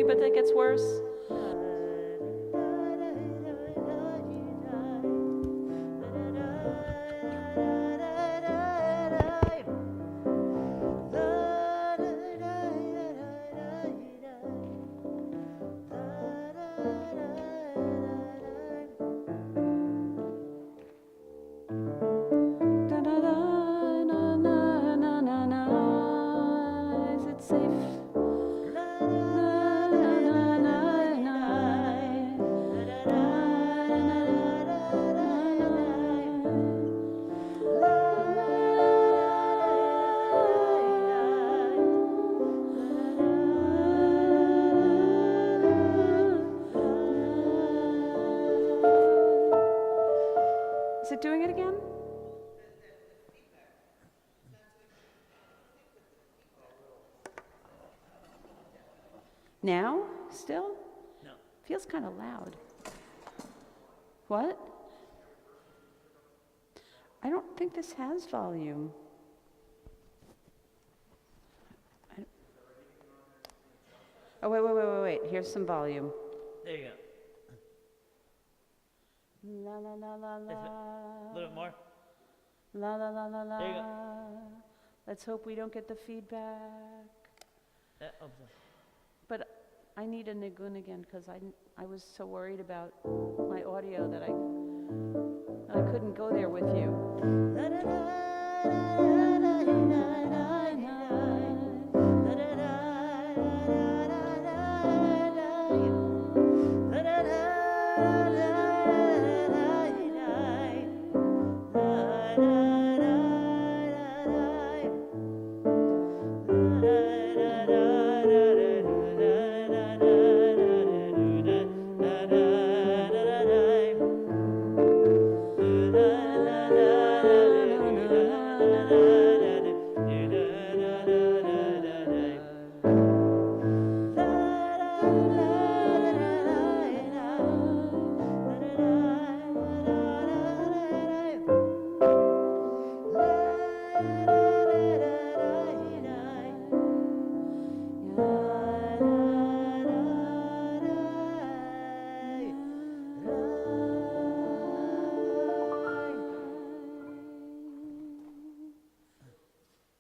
But that gets worse. Is it safe? Is it doing it again? Now? Still? No. Feels kind of loud. What? I don't think this has volume. Oh, wait. Here's some volume. There you go. La la la la la. A little bit more. La la la la la. There you go. Let's hope we don't get the feedback. Oh, But I need a nigun again because I was so worried about my audio that I couldn't go there with you.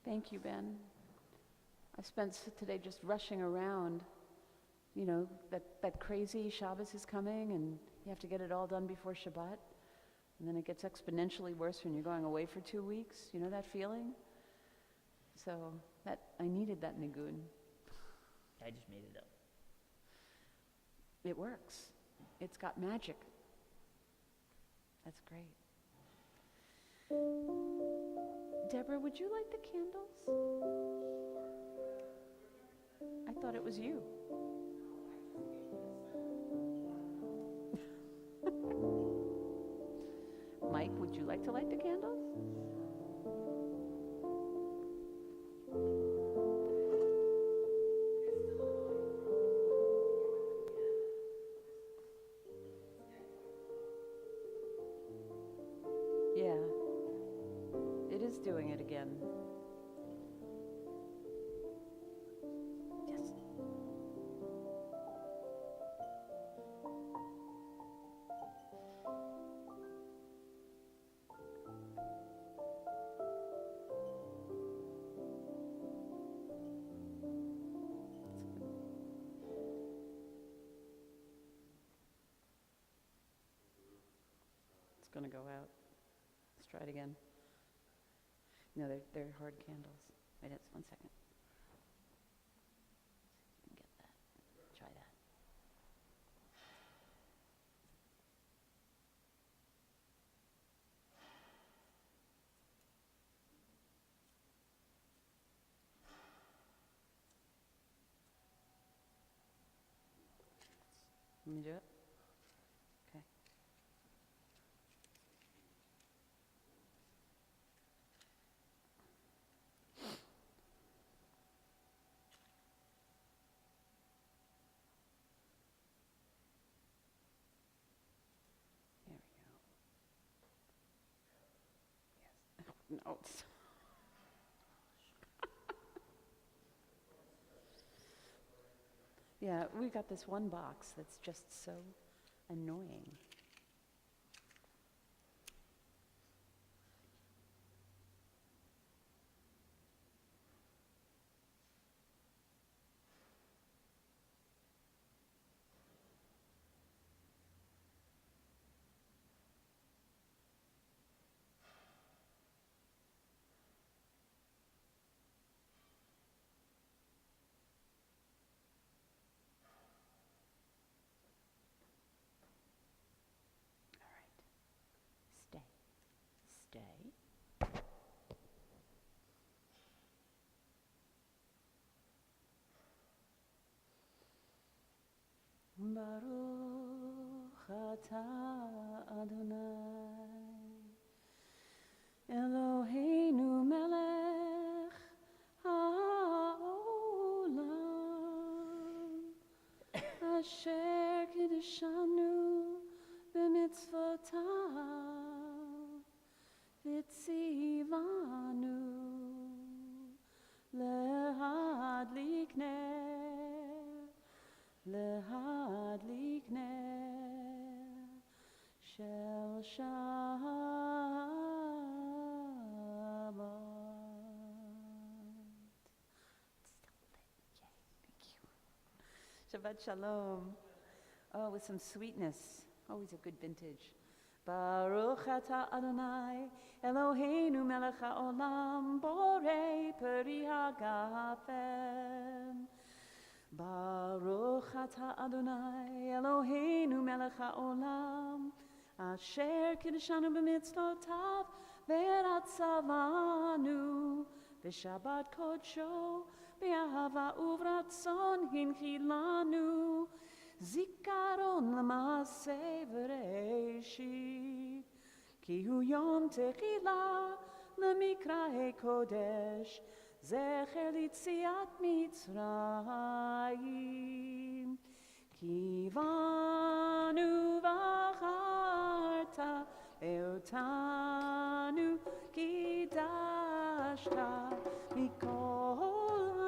Thank you, Ben. I spent today just rushing around. You know, that crazy Shabbos is coming and you have to get it all done before Shabbat. And then it gets exponentially worse when you're going away for 2 weeks. You know that feeling? So I needed that nigun. I just made it up. It works. It's got magic. That's great. Deborah, would you light the candles? I thought it was you. Mike, would you like to light the candles? It's doing it again. Yes. It's going to go out. Let's try it again. No, they're hard candles. Wait, it's 1 second. You can get that. Try that. Let me do it. Okay. There we go. Yes. No. Yeah, we got this one box that's just so annoying. Stay. Baruch atah Adonai Eloheinu melech haolam asher kiddushanu b'mitzvotav v'tzivanu lehadlik ner shel Shabbat. Shabbat Shalom. Oh, with some sweetness. Always a good vintage. Baruch atah Adonai Eloheinu melech haolam borei peri hagafen. Baruch atah Adonai Eloheinu melech haolam asher kiddushanu b'mitzvotav v'ratzavanu v'shabbat kodsho b'ahava uvratzon hinchilanu zikaron l'maaseh v'reishit ki hu yom techila l'mikra'e kodesh zecher litziat Mitzrayim kivanu v'acharta eotanu kidashta mikol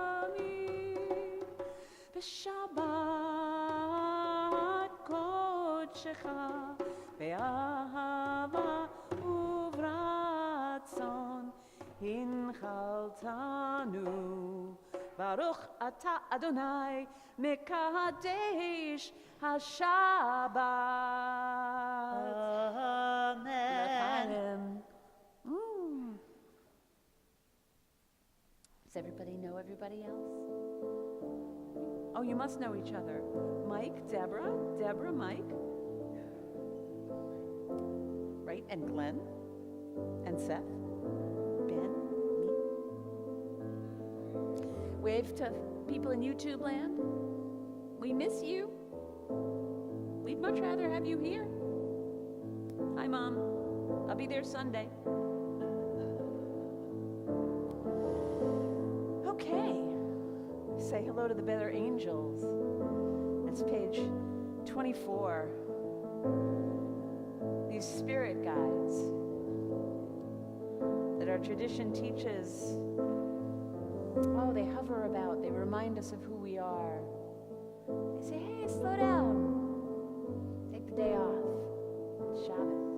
hamim b'shabbat kodshecha be'ahava uvratzon hinchaltanu Baruch atah Adonai mekadesh hashabbat. Amen. Does everybody know everybody else? Oh, you must know each other. Mike, Deborah, Mike. Right, and Glenn, and Seth, Ben, me. Wave to people in YouTube land. We miss you. We'd much rather have you here. Hi, Mom. I'll be there Sunday. Okay. Say hello to the better angels. That's page 24. These spirit guides. that our tradition teaches. Oh, they hover about, they remind us of who we are. They say, hey, slow down. Take the day off. It's Shabbat.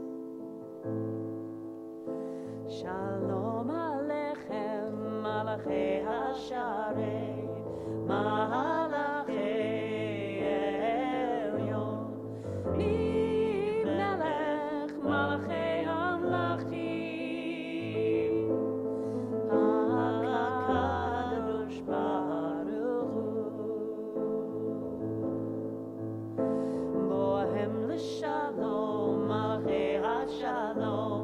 Shalom Aleichem, Malachei Hasharei, Malachei Elyon, Melech Malachei Hamlachim, HaKadosh Baruch Hu, Bohem L'Shalom, Malachei HaShalom,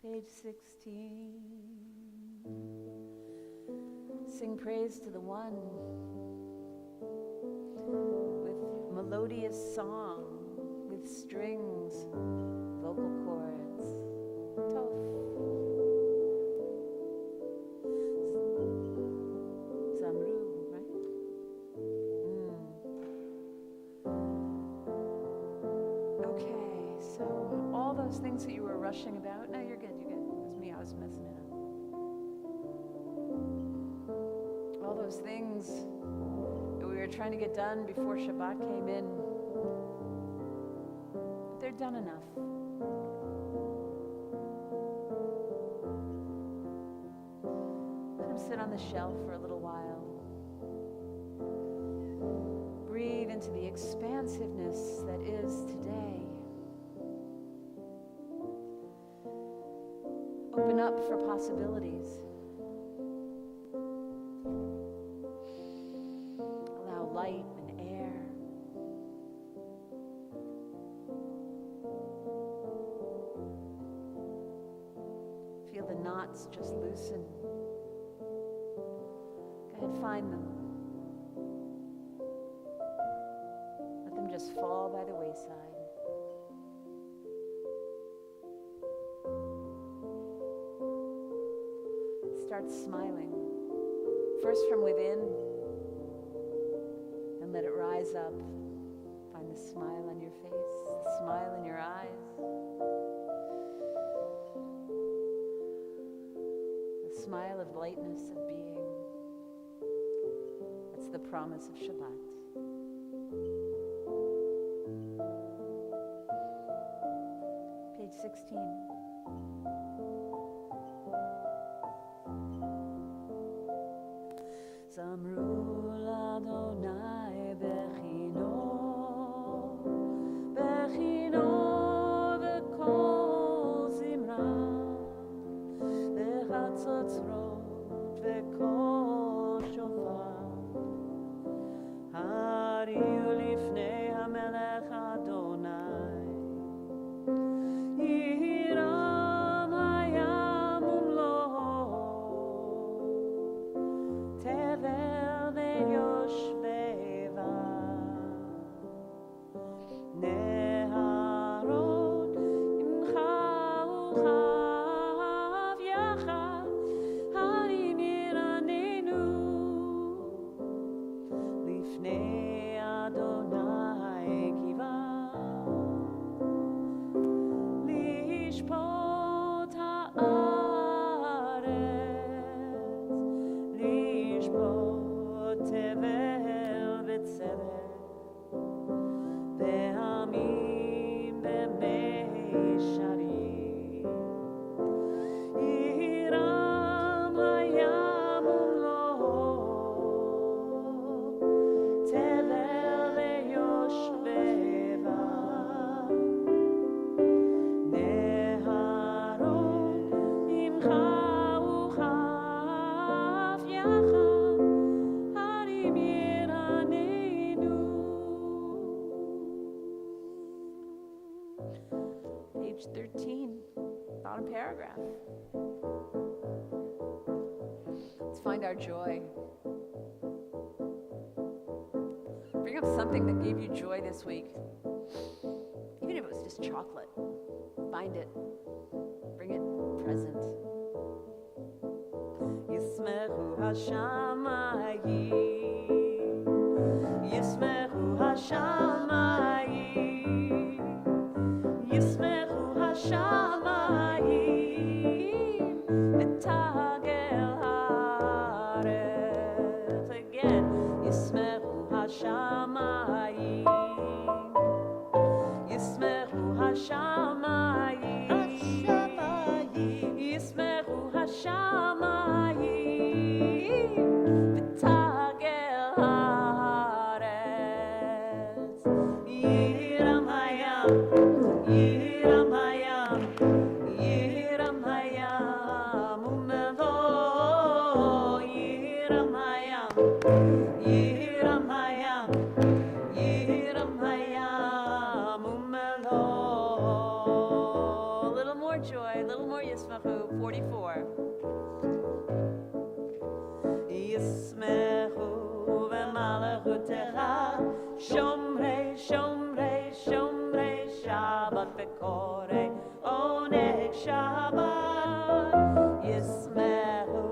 Page 16. Sing praise to the One with melodious song, with strings, vocal cords. Tov. Zamru, right? Okay, so all those things that you were rushing about, no, you're good, you're good. It was me, I was messing it up. All those things that we were trying to get done before Shabbat came in, they're done enough. Let them sit on the shelf for a little while. Breathe into the expansiveness that is today. Open up for possibilities. Allow light and air. Feel the knots just loosen. Go ahead, find them. Let them just fall by the wayside. Start smiling, first from within, and let it rise up. Find the smile on your face, the smile in your eyes, the smile of lightness of being. That's the promise of Shabbat. Page 16. Zamru l'Adonai bechino, bechino v'kol zimra, v'chatzotzrot v'kol shofar, hariu lifnei hamelech Adonai, yiram hayam umloho, tevel ve'yoshvei Page 13, bottom paragraph. Let's find our joy. Bring up something that gave you joy this week. Even if it was just chocolate. Find it. Bring it present. Yismechu hashamayim. Yismechu hashamayim. Yismechu hashamayim. V'tagel haaretz. Again. Yismechu hashamayim. Yismechu hashamayim. Yismechu hashamayim. V'tagel haaretz. Yiram hayam. Yiram hayam. Yiram hayam. Umelo. Yiram hayam. Yiram hayam. Yiram hayam. Umelo. A little more joy, a little more Yismechu. 44. Yismechu v'malachutecha. Shomrei, shomrei, shomrei Shabbat v'korei oneg Shabbat. Yismechu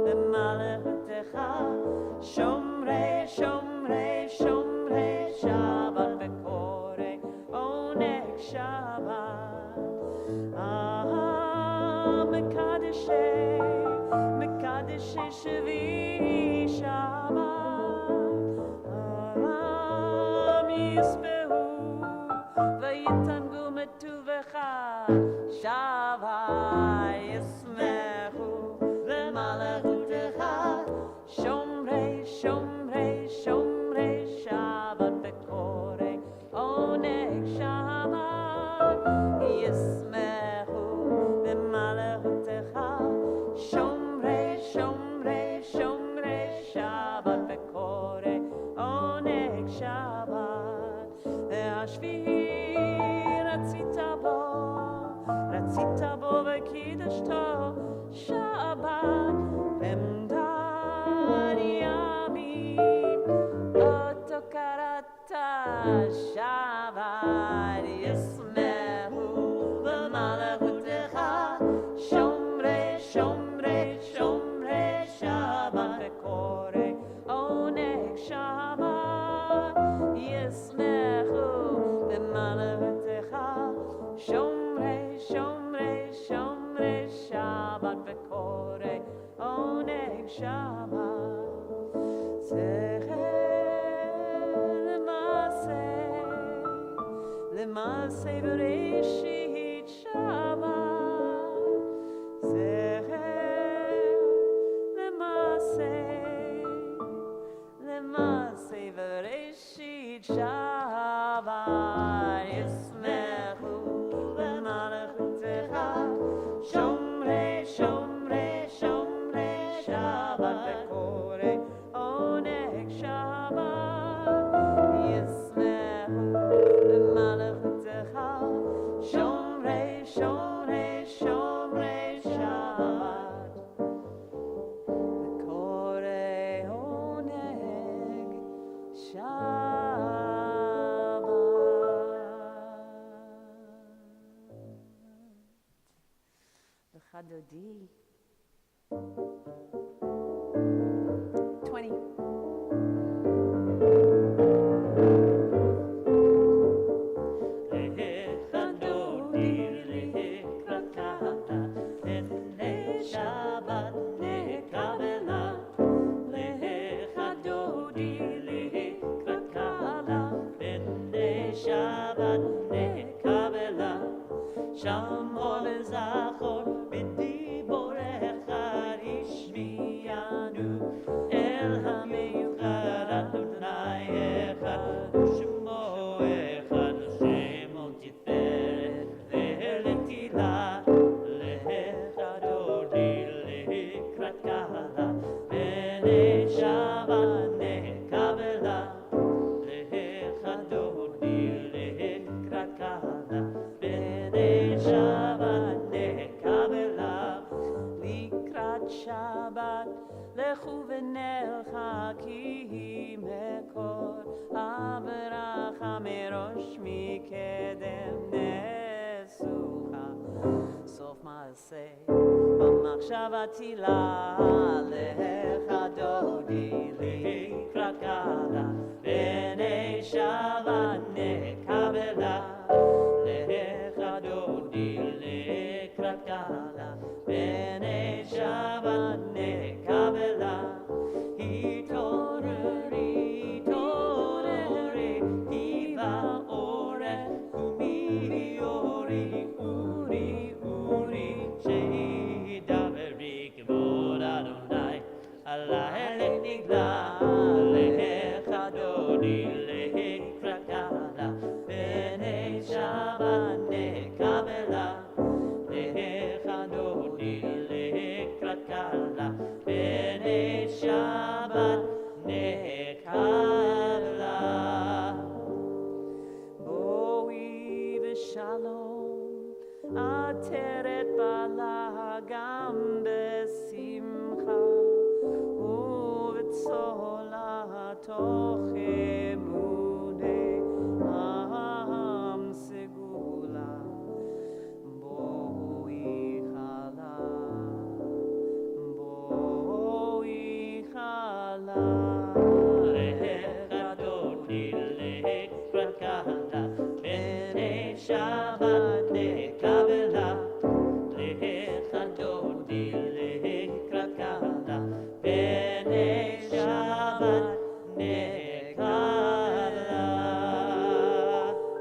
v'malachutecha. Shomrei, shomrei, shomrei Shabbat v'korei oneg Shabbat. Mekadeshei, Mekadeshei Shvi Shabbat. Aram yisbehu v'yitangu metuvecha Shabbat. Yismechu v'malachutecha. Shomrei, shomrei, shomrei Shabbat v'korei oneg Shabbat. Yismechu v'malachutecha. Shomrei, shomrei, shomrei Shabbat v'korei oneg Shabbat. Ve'ashvihi ratzita bo v'kiddushto Shabbat. V'emdad yamim oto karata Shabbat. Yismehu v'malachutecha. Shomrei, shomrei, shomrei Shabbat v'korei oneg Shabbat. Yismechu v'malachutecha. Shomrei, shomrei, shomrei Shabbat v'korei oneg Shabbat. Zecher l'masei v'reishit Shabbat. Zecher l'masei v'reishit Shabbat. Yismechu v'malachutecha. Shomrei, shomrei, shomrei Shabbat v'korei oneg Shabbat. Yismechu v'malachutecha. Shomrei, shomrei, shomrei Shabbat v'korei oneg Shabbat. L'chadodi. 20. Lechadodi lekrakata לפני שבת נקבלה. Lechadodi lekrakata לפני שבת נקבלה. שמור וזכור בדיבורך השמיענו אל המיוחד אדוני אחד ושמו אחד השם על תפארת ולתהילה. לך דודי לקראת קהלה בני שבת נקבלה. לך דודי לקראת קהלה בני שבת Shavatila lecha dodi likrakala B'nei Shabbat nekabela lecha dodi likrakala B'nei Shabbat nekabela Hitoreri, toreri, hiva ore, uri, shehidaveri kavod Adonai, alai le'nigla, le'echa dodi, le'ekrakala, b'nei Shabbat nekabela, le'echa dodi, le'ekrakala, b'nei Shabbat nekabela. Boi v'shalom, ateret bala gam besimcha, u'v'tzola toch emunei am segula. Boi chala, boi chala. Lecha dodi lekrakala, b'nei Shabbat nekabela. Lecha dodi lekrakala, b'nei Shabbat nekabela.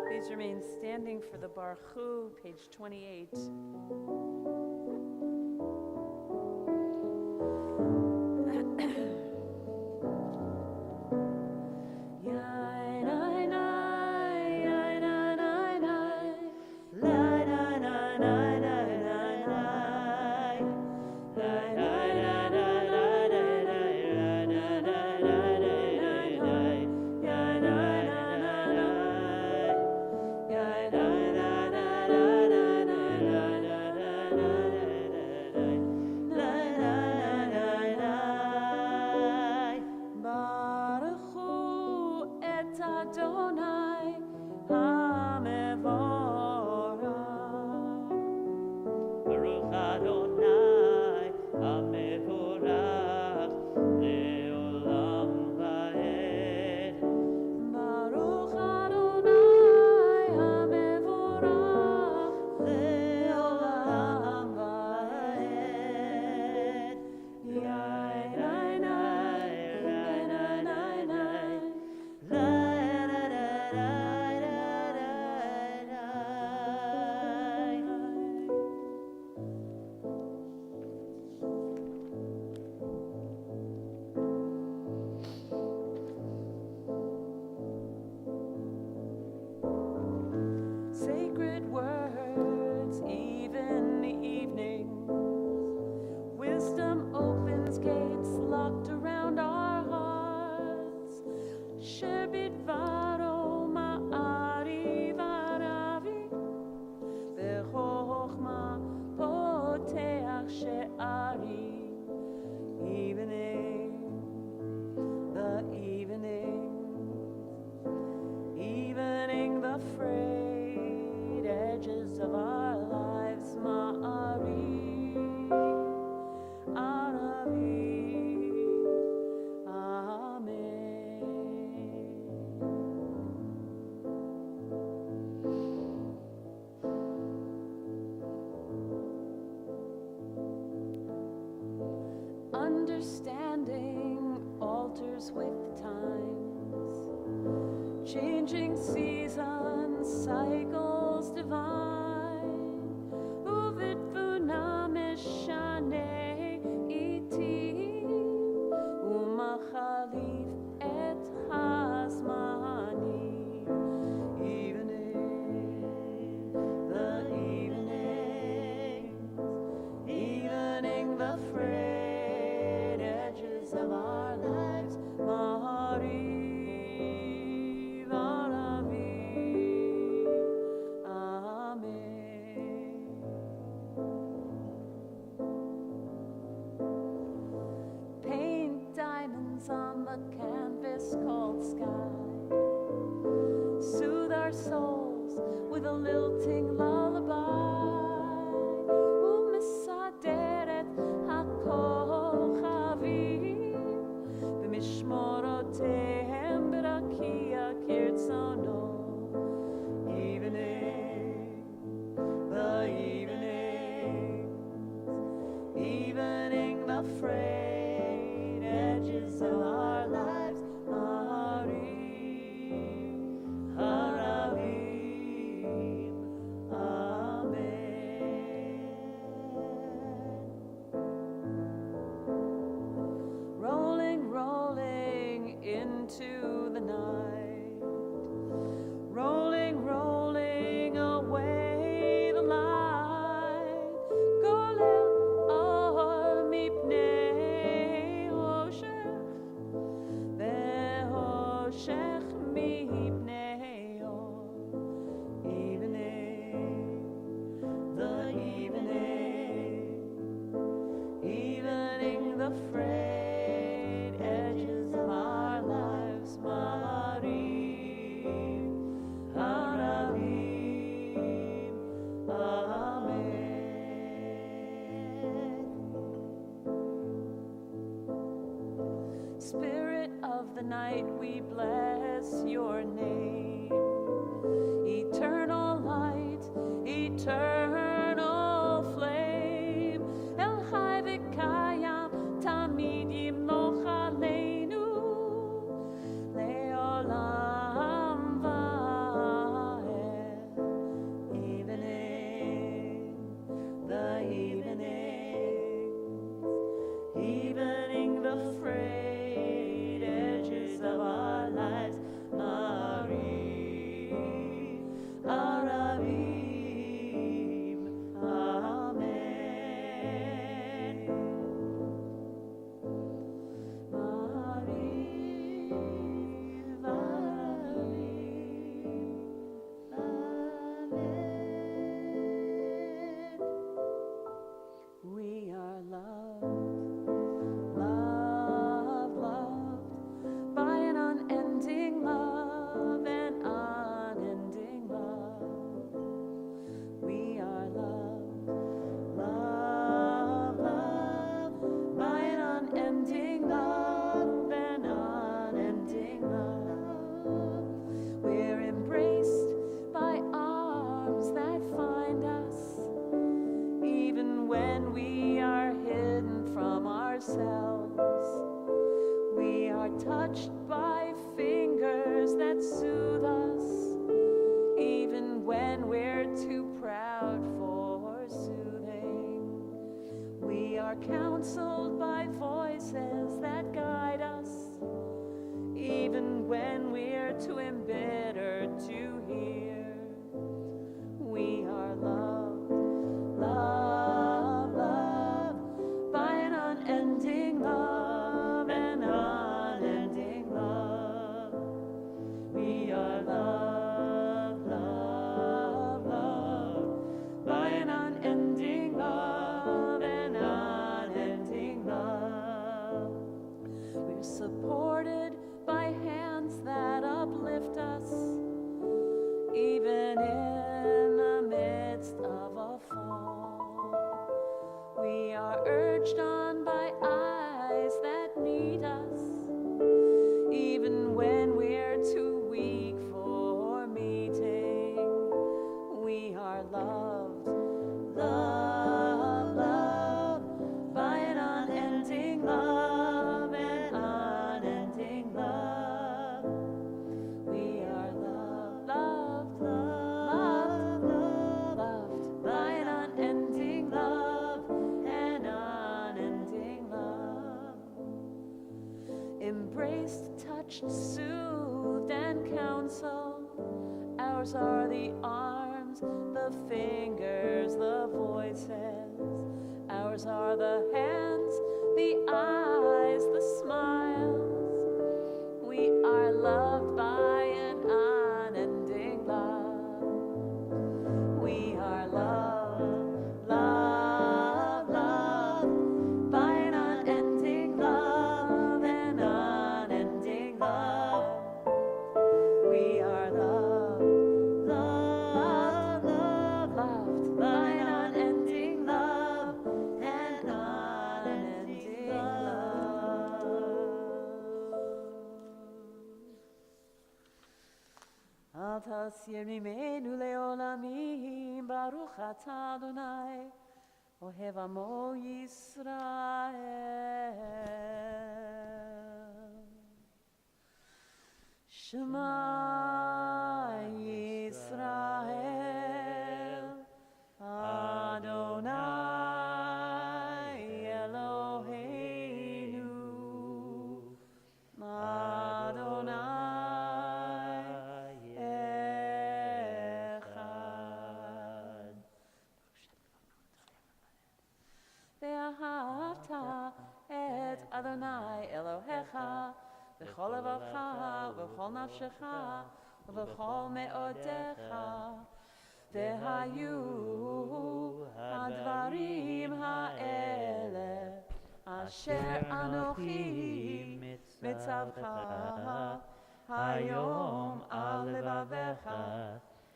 Please remain standing for the Baruch Hu, page 28. Baruch Adonai, HaMevorach, Le'olam Va'ed. Baruch Adonai HaMevorach Le'olam Va'ed. Yai, nai, nai, nai, nai, nai, nai. Lai, da, da, da, da, da, da. Sacred words, even the evening. Wisdom opens gates locked around our hearts. Shebit varo ma'ari varavi. Bechochma poteach she'ari. Evening, the evening. Evening the frayed edges of our lives, Ma'ari, Aravi, Amen. Understanding alters with the times, changing seasons, cycles divine. Uvitvuna meshane iti, umachalif et hasmani. Evening, the evening, evening the frayed edges of our lives, Mahari. On the canvas called sky, soothe our souls with a lilting lullaby. Umisaderet of the night, we bless your name. Eternal light, eternal flame, El Chai v'Kayam, Tamid Yimloch Aleinu, Le'olam Va'ed. Evening, the evening the frayed edges of our lives, Marie, Aravim, Amen. Marie, Aravim, Amen. We are loved, loved by an unending love, an unending love. We are loved, loved by an unending love, an unending love. We're embraced by arms that find us, even when we are hidden from ourselves. We are touched by fingers that soothe us, even when we're too proud for soothing. We are counseled by voices that guide us, even when we're too embittered to hear. We are loved, loved by an unending love, an unending love. We are loved, loved by an unending love, an unending love. We're supported by hands that uplift us, even in the midst of a fall. We are urged on by eyes that need us, even when we're too weak for meeting. We are loved, loved by an unending love, an unending love. We are loved, loved by an unending love, an unending love. Embraced, touched, soothed, and counseled. Ours are the arms, the fingers, the voices. Ours are the hands, the eyes, the smiles. We are loved by an unending love. We are loved, loved by an unending love, an unending love. We are loved, loved by an unending love, an unending love. Al tasir mimenu leolamim, Baruch atah Adonai, Ohev amo Yisrael. Shema Yisrael, Adonai Eloheinu, Adonai Echad. Ve'ahavta et Adonai Elohecha v'chol levavcha v'chol nafshecha v'chol me'odecha. Ve'hayu hadvarim ha'ele asher anochi mitzavcha hayom al levavecha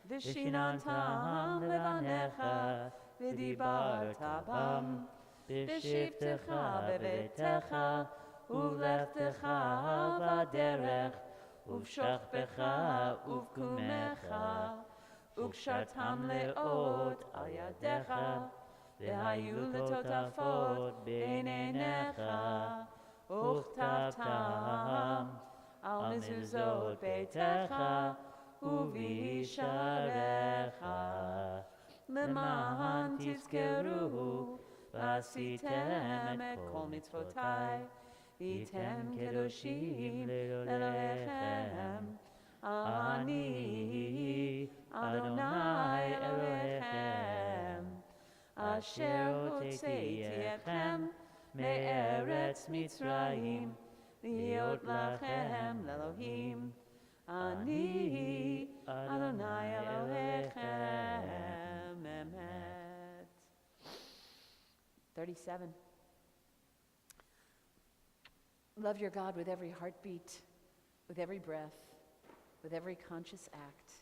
v'shinantam levanecha v'dibarta bam v'shivtecha bebetecha ולכתך בדרך, ובשכבך ובקומך, וקשרתם לאות על ידיך, והיו לטוטפות בין עיניך, וכתבתם על מזוזות ביתך ובישעריך, למען תזכרו ועשיתם את כל מצוותיי, והייתם קדושים לאלוהיכם. אני אדוני אלוהיכם, אשר הוצאתי אתכם מארץ מצרים, להיות לכם לאלוהים. אני אדוני אלוהיכם. אמת. 37. Love your God with every heartbeat, with every breath, with every conscious act.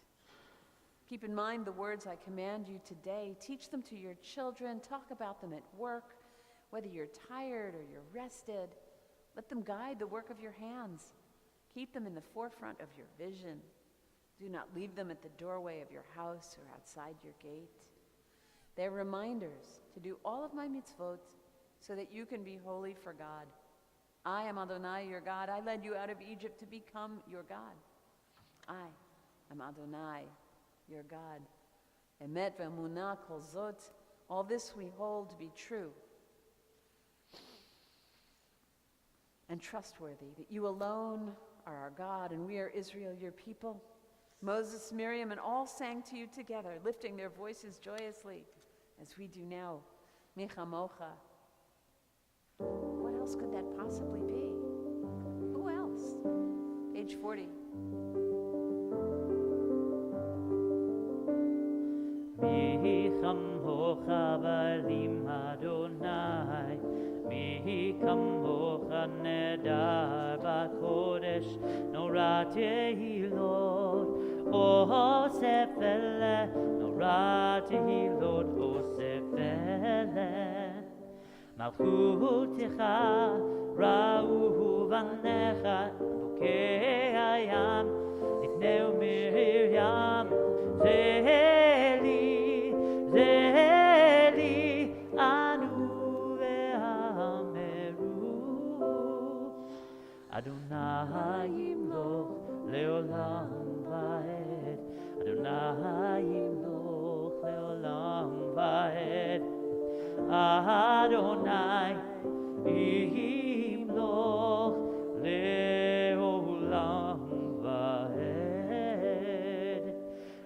Keep in mind the words I command you today. Teach them to your children. Talk about them at work, whether you're tired or you're rested. Let them guide the work of your hands. Keep them in the forefront of your vision. Do not leave them at the doorway of your house or outside your gate. They're reminders to do all of my mitzvot so that you can be holy for God. I am Adonai, your God. I led you out of Egypt to become your God. I am Adonai, your God. Emet ve'emunah kol zot. All this we hold to be true and trustworthy, that you alone are our God, and we are Israel, your people. Moses, Miriam, and all sang to you together, lifting their voices joyously, as we do now. Michamocha. What else could that possibly be? Who else? Page 40. Mi chamocha b'alim Adonai, mi chamocha nedar b'kodesh, nora tehilot, osef eleh, nora tehilot, osef eleh. Malchutecha ra'u vanecha, bukei hayam, lifnei Miriam, Zeli, anu ve'ameru, Adonai yimloch leolam va'ed, Adonai yimloch leolam va'ed, Adonai yimloch leolam va'ed.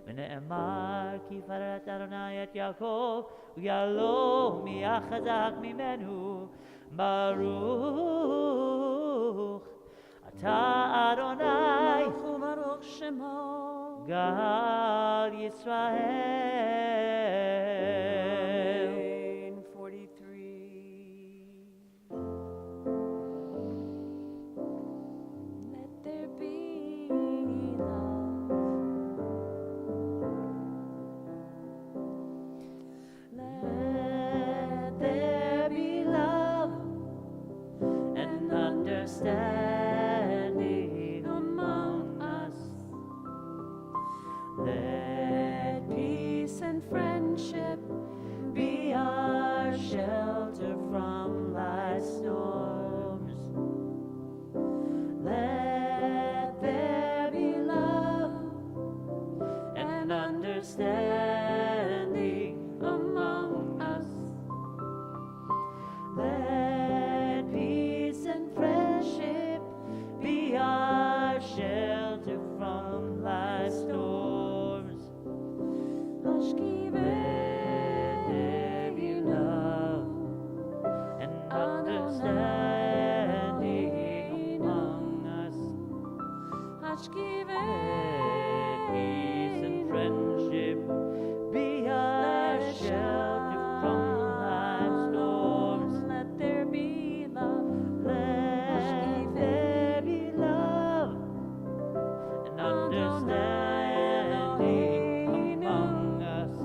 ונאמר כי יפארת אדוני את יעקב ויעלו מי החזק ממנו. ברוך אתה אדוני וברוך שמו גל ישראל. 43. Let there be love. Let there be love and understanding among us. Let peace and friendship Be our shelter from life's storms. Let there be love and understanding among us. Let peace and friendship be our shelter from life's storms. Love and understanding among us. Let peace and friendship be our shelter from life's storms. Let there be love. Let there be love and understanding among us.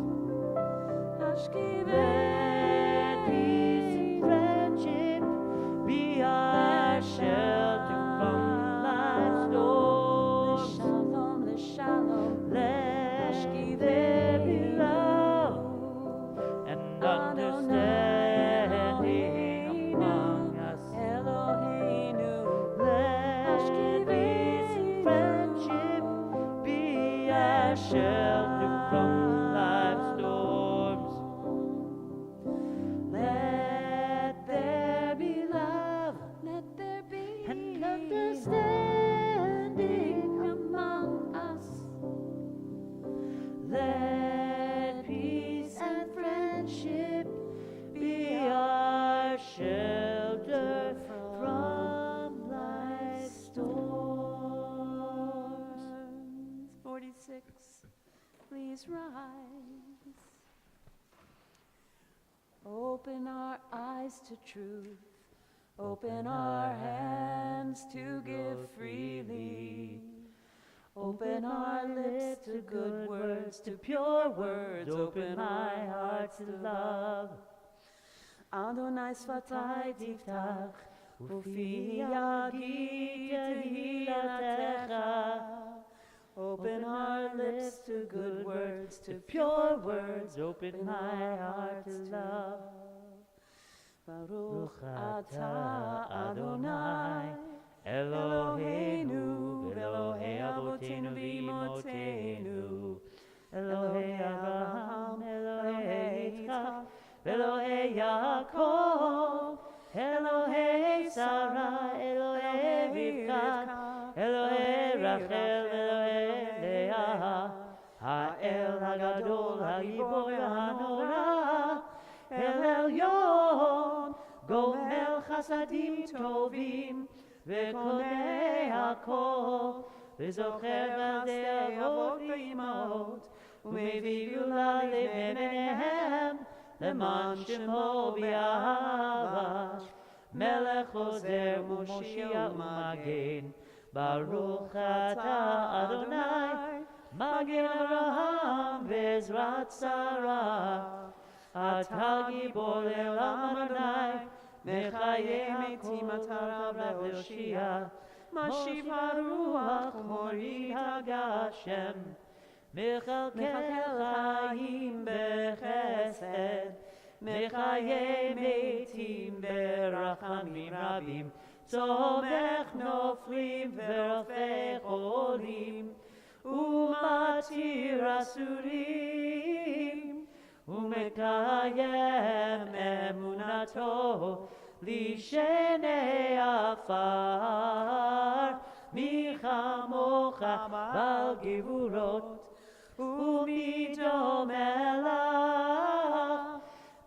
shelter from life's storms. Let there be love, let there be And understanding among us. Let peace and friendship be our shelter from life's storms. 46, please rise. Open our eyes to truth. Open our hands to give freely. Open our lips to good words, to pure words. Open my heart to love. Adonai sfatai tiftach, ufi yagid tehillatcha. Open our lips to good words, to pure words. Open my heart to love. Baruch atah Adonai, Eloheinu, Elohei Avotenu v'Imotenu, Elohei Abraham, Elohei Yitzchak, Elohei Yaakov, Elohei Sarah, Elohei Rivka, Elohei Rachel, Elohei Leah, Ha'el Hagadol, Hagibor Hanora, El Elyon, Gomel Chasadim Tovim, וקונה הכל, וזוכר חסדי אבות ואימהות, ומביא גאולה לבניהם, למען שמו באהבה. מלך עוזר ומושיע ומגן, ברוך אתה אדוני, מגן אברהם בעזרת שרה. אתה גיבור לעולם אדוני, מחיה מתים אתה רב להושיע, משיב הרוח ומוריד הגשם, מחלקל חיים בחסד, מחיה מתים ברחמים רבים, צומח נופלים ורופא חולים, ומתיר אסורים, ומקיים אמונתו לשני עפר. מי כמוך בעל גבורות ומי דומה לך,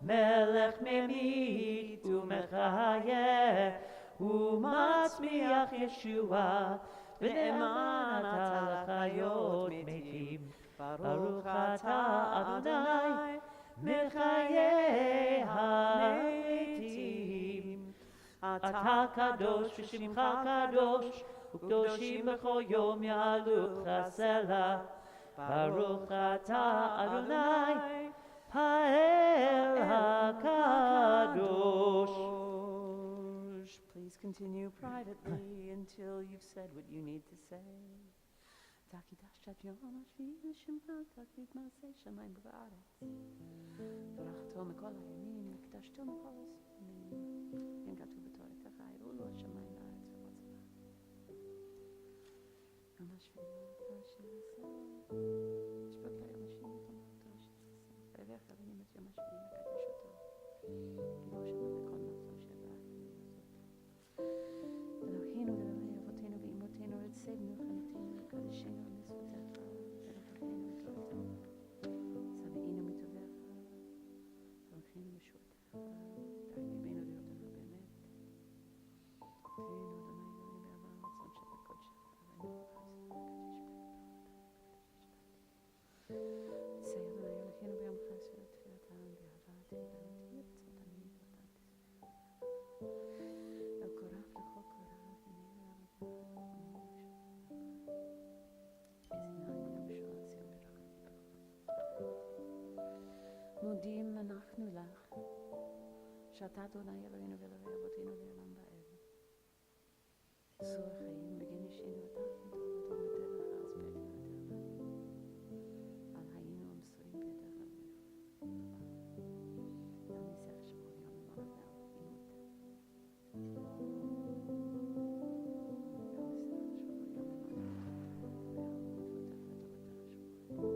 מלך ממית ומחיה ומצמיח ישועה, ונאמן אתה לחיות מתים. ברוך אתה אדוני מחיי המתים. אתה קדוש ושמך קדוש, וקדושים בכל יום יעלוך סלע. ברוך אתה אדוני האל הקדוש. Please continue privately until you've said what you need to say. תקידשת יום השביעי שמך, תקליט מעשה שמיים בארץ. ברכתו מכל הימים, וקדשתו מכל הזמנים. כן כתוב בתורתך, הראו לו השמיים בארץ וחוצבה. יום השביעי, תשע עשה. שבת ליום השני, תמותו שתעשה. ויברך אבנים את יום השביעי, מקדש אותו. גיבור שמו בכל נפשו שבא. אלוהינו ואלוהי אבותינו ואמותינו, רצנו חנתנו וקדשנו מצוותיך, ונוכחנו בתורתך, שבעינו מטובך, הולכנו משורתך, דרך ליבנו לראותך באמת. תהיינו אדוני אלוהים בעבר רצון שבת קודשך, ונוכח עשה אדוני אלוהינו ביום חסד תפילתם, באהבה תהילה ותהי רצות עמים ואתה תשמח. אל קורח לכל קורח, ונהי מודים אנחנו לך, שאתה אדוני אלוהינו ואלוהי אבותינו לעולם ועד. צור חיים בגין אישינו אתה כמטוב ותורמתך אז פאר תפארתך. על היינו המסורים בידך על ניסך שבכל יום למען עימות. על ניסך שבכל יום למען עימות. ועל מצוותך ותורתך שבכל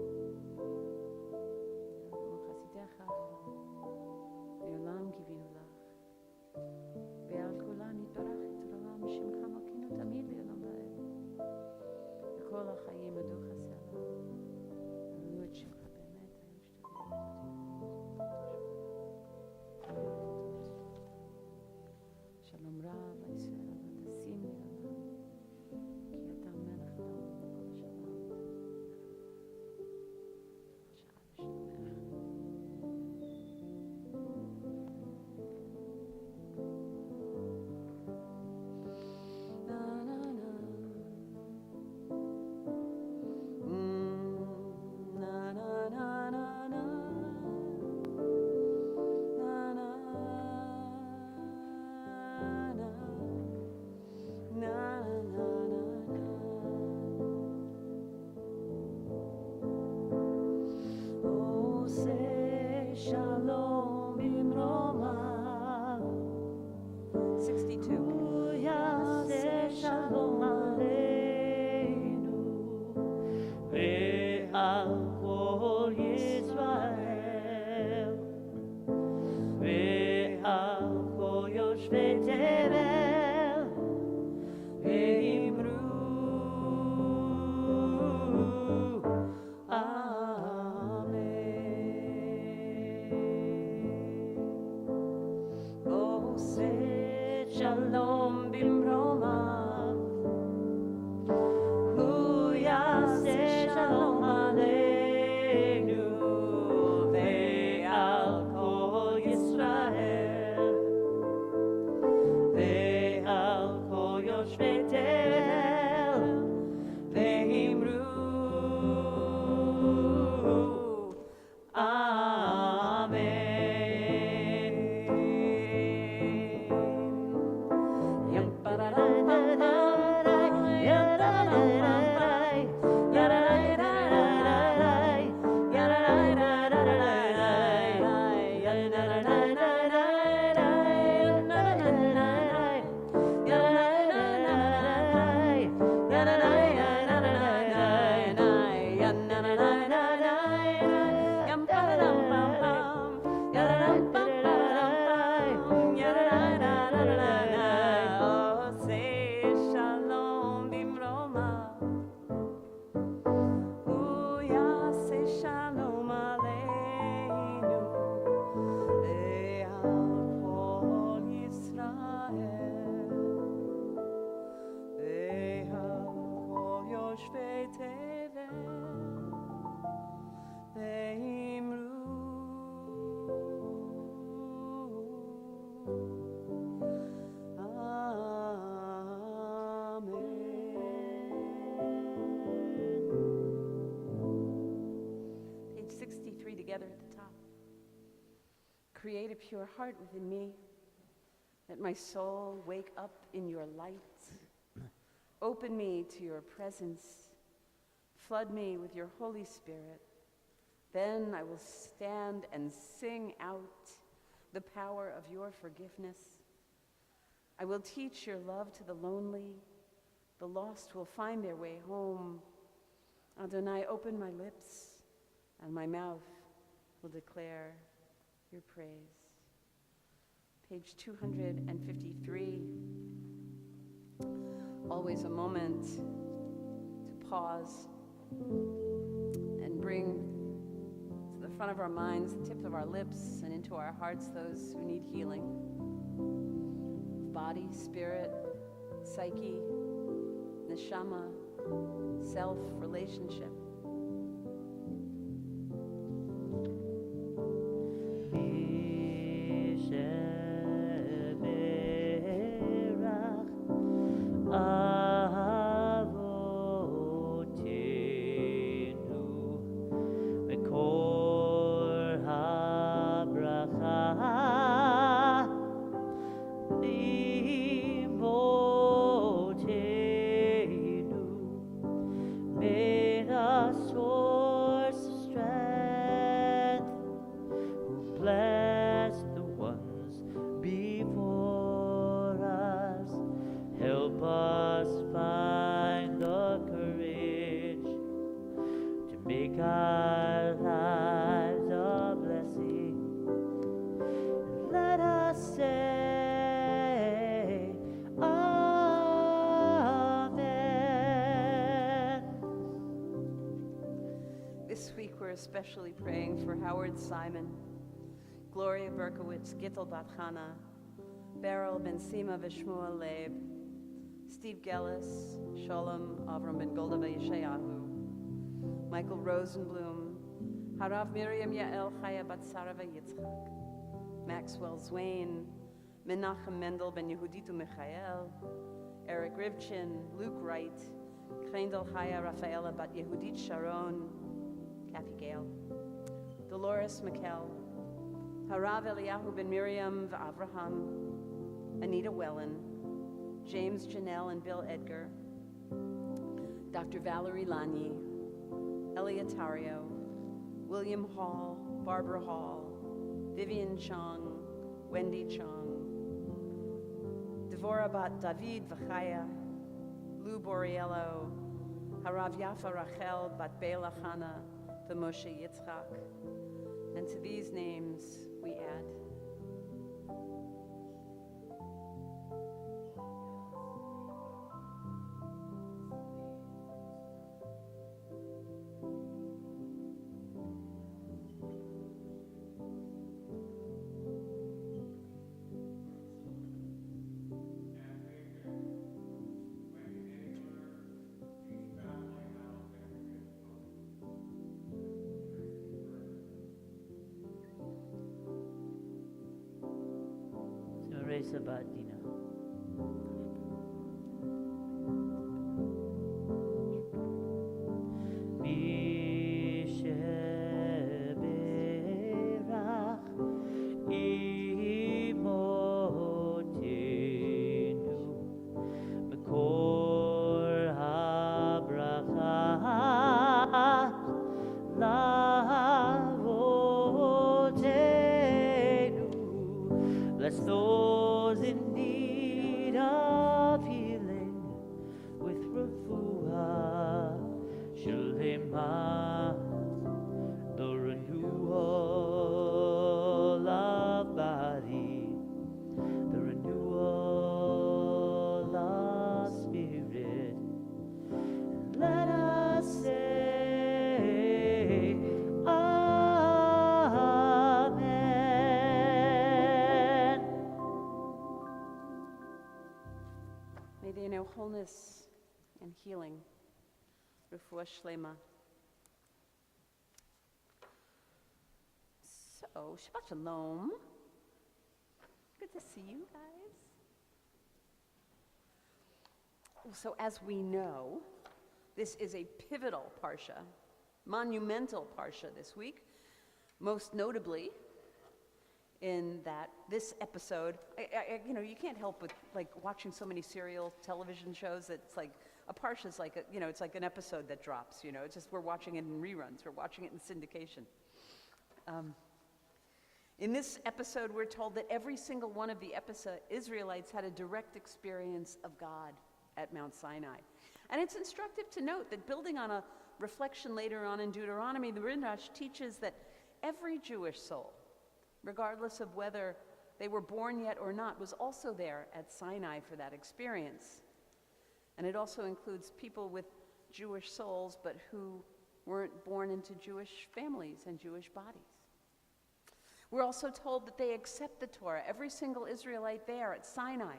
create a pure heart within me. Let my soul wake up in your light. Open me to your presence. Flood me with your Holy Spirit. Then I will stand and sing out the power of your forgiveness. I will teach your love to the lonely. The lost will find their way home. Adonai, open my lips, and my mouth will declare your praise. Page 253. Always a moment to pause and bring to the front of our minds, the tips of our lips, and into our hearts those who need healing. Body, spirit, psyche, neshama, self, relationship. Especially praying for Howard Simon, Gloria Berkowitz, Gittel Bat Chana, Beryl Ben Sima Vishmuel Leib, Steve Gellis, Sholem Avram Ben Golda Yeshayahu, Michael Rosenblum, Harav Miriam Yael Chaya Bat Sarah Yitzchak, Maxwell Zwain, Menachem Mendel Ben Yehuditu Michael, Eric Rivchin, Luke Wright, Kreindel Chaya Rafaela Bat Yehudit Sharon, Kathy Gale, Dolores McKell, Harav Eliyahu Ben Miriam Avraham, Anita Wellen, James Janelle and Bill Edgar, Dr. Valerie Lani, Eliatario, William Hall, Barbara Hall, Vivian Chong, Wendy Chong, Devorah Bat David Vachaya, Lou Boriello, Harav Yafa Rachel Bat Bela Chana, the Moshe Yitzchak, and to these names we add Shabbat, Dina. Bless those in need of healing with refuah, Shalema, the renewal of body, the renewal of spirit. Let us say, wholeness and healing. Refuah Shlema. So, Shabbat Shalom. Good to see you guys. So, as we know, this is a pivotal parsha, monumental parsha this week. Most notably, in that this episode, you can't help but like watching so many serial television shows that it's like a parsha is like it's like an episode that drops. It's just we're watching it in reruns, we're watching it in syndication. In this episode, we're told that every single one of the Israelites had a direct experience of God at Mount Sinai. And it's instructive to note that, building on a reflection later on in Deuteronomy, the Midrash teaches that every Jewish soul, regardless of whether they were born yet or not, was also there at Sinai for that experience. And it also includes people with Jewish souls, but who weren't born into Jewish families and Jewish bodies. We're also told that they accept the Torah, every single Israelite there at Sinai.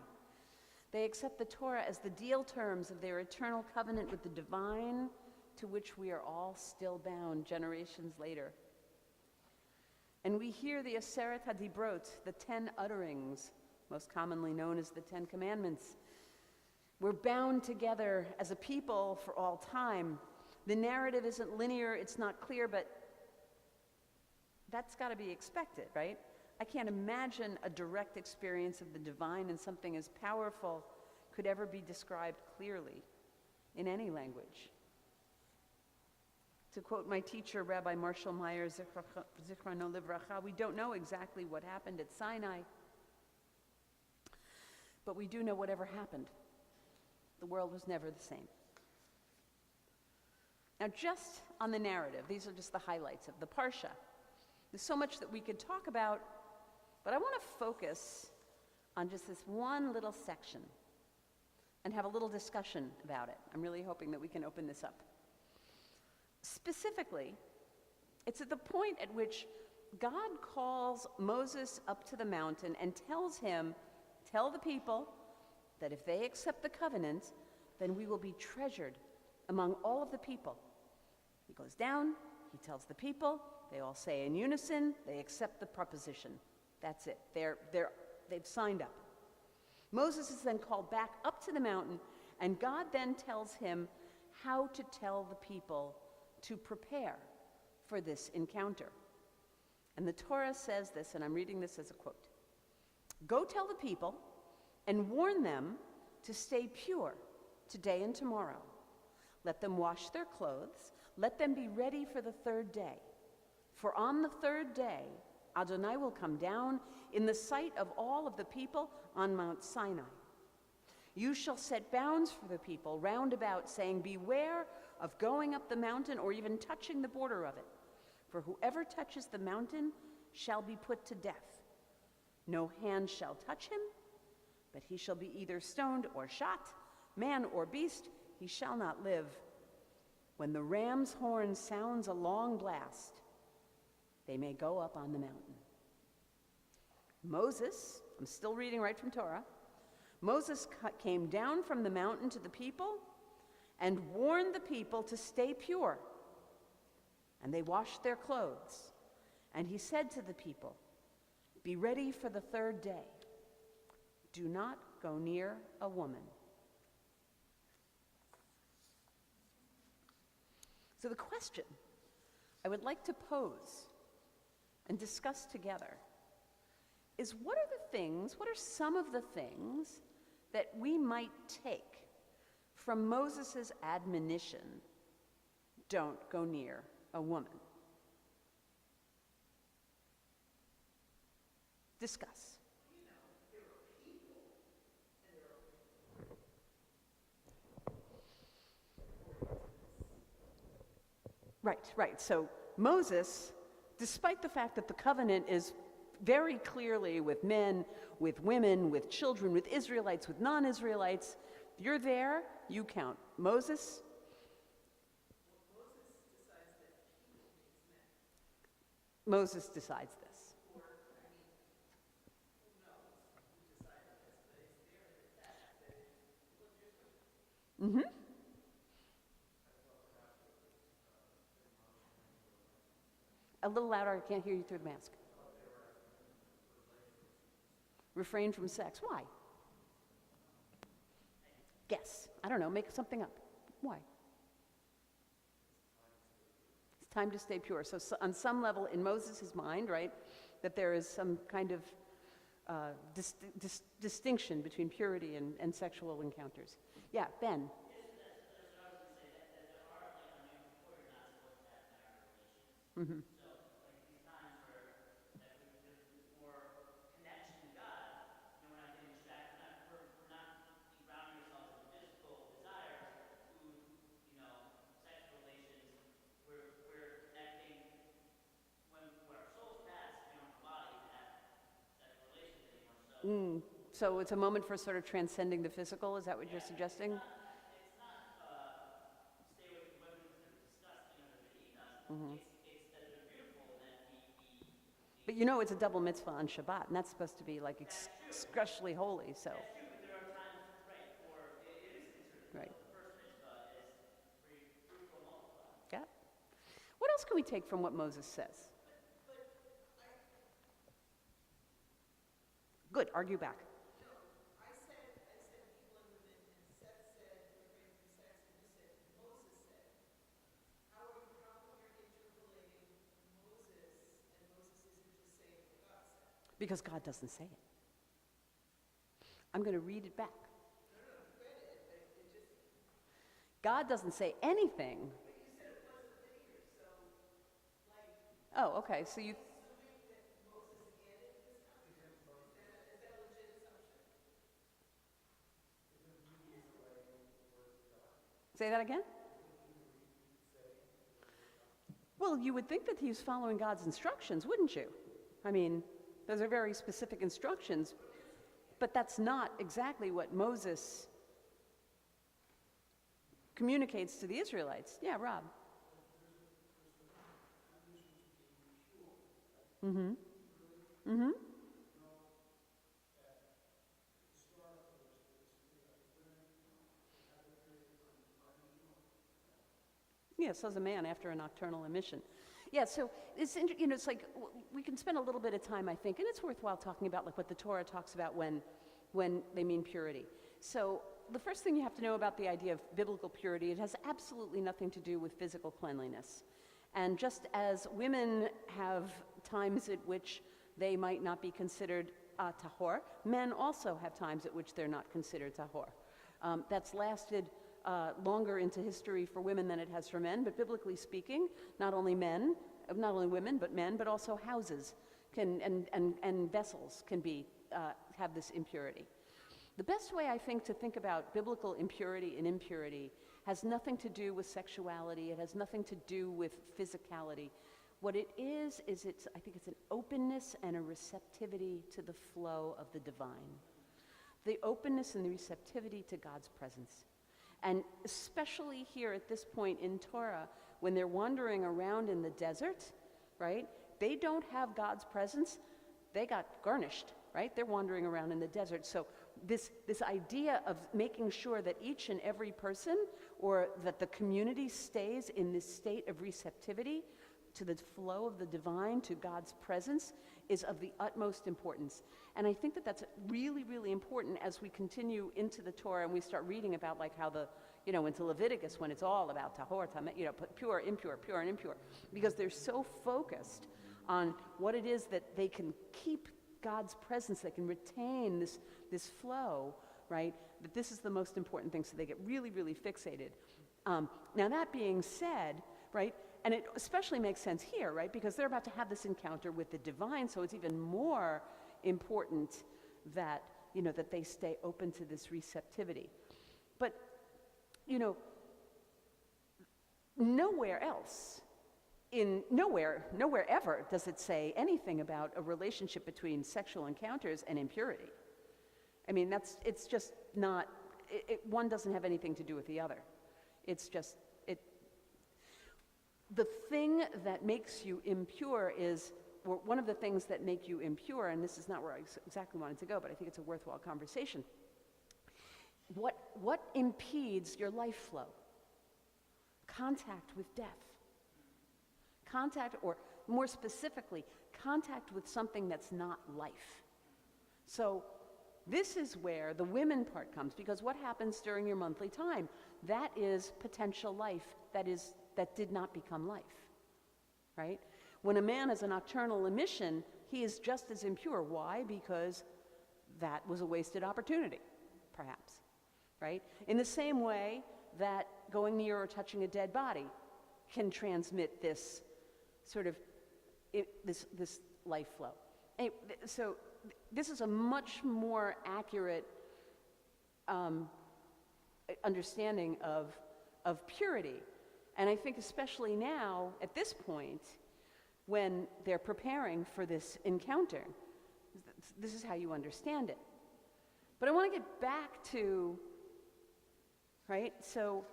They accept the Torah as the deal terms of their eternal covenant with the divine, to which we are all still bound generations later. And we hear the Aseret HaDibrot, the 10 utterings, most commonly known as the 10 Commandments. We're bound together as a people for all time. The narrative isn't linear, it's not clear, but that's got to be expected, right? I can't imagine a direct experience of the divine and something as powerful could ever be described clearly in any language. To quote my teacher, Rabbi Marshall Meyer, Zichrono Livracha, we don't know exactly what happened at Sinai, but we do know whatever happened. The world was never the same. Now, just on the narrative, these are just the highlights of the Parsha. There's so much that we could talk about, but I want to focus on just this one little section and have a little discussion about it. I'm really hoping that we can open this up. Specifically, it's at the point at which God calls Moses up to the mountain and tells him, tell the people that if they accept the covenant, then we will be treasured among all of the people. He goes down, he tells the people, they all say in unison, they accept the proposition. That's it. They've signed up. Moses is then called back up to the mountain, and God then tells him how to tell the people to prepare for this encounter. And the Torah says this, and I'm reading this as a quote. Go tell the people and warn them to stay pure today and tomorrow. Let them wash their clothes. Let them be ready for the third day. For on the third day, Adonai will come down in the sight of all of the people on Mount Sinai. You shall set bounds for the people round about, saying, beware of going up the mountain or even touching the border of it. For whoever touches the mountain shall be put to death. No hand shall touch him, but he shall be either stoned or shot, man or beast, he shall not live. When the ram's horn sounds a long blast, they may go up on the mountain. Moses, I'm still reading right from Torah, Moses came down from the mountain to the people and warned the people to stay pure. And they washed their clothes. And he said to the people, be ready for the third day. Do not go near a woman. So the question I would like to pose and discuss together is what are some of the things that we might take from Moses' admonition, don't go near a woman? Discuss. Right. So Moses, despite the fact that the covenant is very clearly with men, with women, with children, with Israelites, with non-Israelites, you're there, you count. Moses? Moses decides this. Mm-hmm. A little louder, I can't hear you through the mask. Refrain from sex. Why? Guess. I don't know, make something up. Why? It's time to stay pure. So on some level, in Moses' mind, right, that there is some kind of distinction between purity and sexual encounters. Yeah, Ben. Mm-hmm. So it's a moment for sort of transcending the physical, is that what you're suggesting? But you know it's a double mitzvah on Shabbat, and that's supposed to be like especially holy, so. Right. Yeah. What else can we take from what Moses says? Good, argue back. Because God doesn't say it. I'm going to read it back. God doesn't say anything. Oh, okay, so you... Say that again? Well, you would think that he's following God's instructions, wouldn't you? I mean, those are very specific instructions, but that's not exactly what Moses communicates to the Israelites. Yeah, Rob. Mm-hmm. Mm-hmm. Yes, as a man after a nocturnal emission. Yeah, so it's it's like we can spend a little bit of time, I think, and it's worthwhile talking about like what the Torah talks about when they mean purity. So the first thing you have to know about the idea of biblical purity, it has absolutely nothing to do with physical cleanliness. And just as women have times at which they might not be considered tahor, men also have times at which they're not considered tahor. That's lasted longer into history for women than it has for men, but biblically speaking, not only women, but men, but also houses and vessels can have this impurity. The best way, I think, to think about biblical impurity and impurity has nothing to do with sexuality. It has nothing to do with physicality. What it is I think it's an openness and a receptivity to the flow of the divine. The openness and the receptivity to God's presence. And especially here at this point in Torah, when they're wandering around in the desert, right? They don't have God's presence. They got garnished, right? They're wandering around in the desert. So this idea of making sure that each and every person, or that the community stays in this state of receptivity to the flow of the divine, to God's presence, is of the utmost importance. And I think that that's really, really important as we continue into the Torah and we start reading about like how into Leviticus when it's all about tahor, pure, impure, pure and impure, because they're so focused on what it is that they can keep God's presence, they can retain this flow, right? That this is the most important thing, so they get really, really fixated. Now that being said, right, and it especially makes sense here, right, because they're about to have this encounter with the divine, so it's even more important that, that they stay open to this receptivity. But, nowhere else, nowhere ever does it say anything about a relationship between sexual encounters and impurity. I mean, it's just not, one doesn't have anything to do with the other. It's just, the thing that makes you impure is, or one of the things that make you impure, and this is not where I exactly wanted to go, but I think it's a worthwhile conversation. What impedes your life flow? Contact with death. Contact, or more specifically, contact with something that's not life. So this is where the women part comes, because what happens during your monthly time? That is potential life that did not become life, right? When a man has a nocturnal emission, he is just as impure. Why? Because that was a wasted opportunity, perhaps, right? In the same way that going near or touching a dead body can transmit this sort of, this life flow. Anyway, so this is a much more accurate understanding of purity. And I think especially now, at this point, when they're preparing for this encounter, this is how you understand it. But I want to get back to, right? So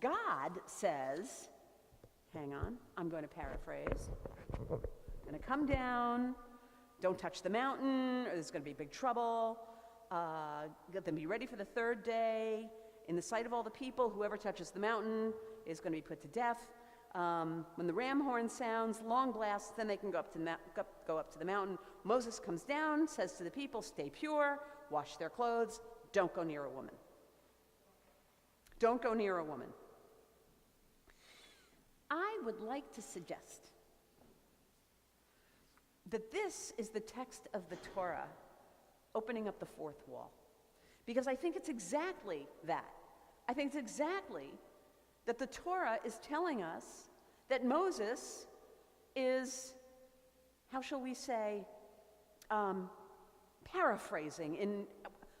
God says, hang on, I'm going to paraphrase. I'm going to come down, don't touch the mountain, or there's going to be big trouble. Get them be ready for the third day. In the sight of all the people, whoever touches the mountain is going to be put to death. When the ram horn sounds, long blasts, then they can go up to the mountain. Moses comes down, says to the people, stay pure, wash their clothes, don't go near a woman. Don't go near a woman. I would like to suggest that this is the text of the Torah opening up the fourth wall. Because I think it's exactly that. I think it's exactly that the Torah is telling us that Moses is, how shall we say, paraphrasing.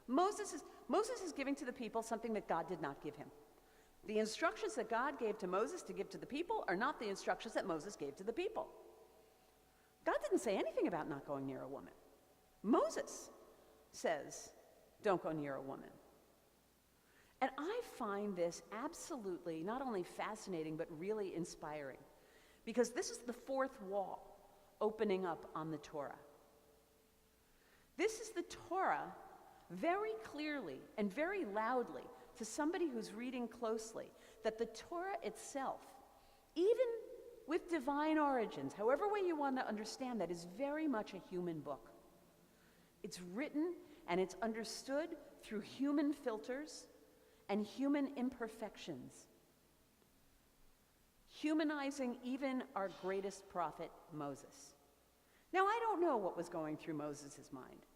Moses is giving to the people something that God did not give him. The instructions that God gave to Moses to give to the people are not the instructions that Moses gave to the people. God didn't say anything about not going near a woman. Moses says, don't go near a woman. And I find this absolutely not only fascinating, but really inspiring. Because this is the fourth wall opening up on the Torah. This is the Torah very clearly and very loudly to somebody who's reading closely, that the Torah itself, even with divine origins, however way you want to understand that, is very much a human book. It's written and it's understood through human filters and human imperfections, humanizing even our greatest prophet, Moses. Now, I don't know what was going through Moses' mind.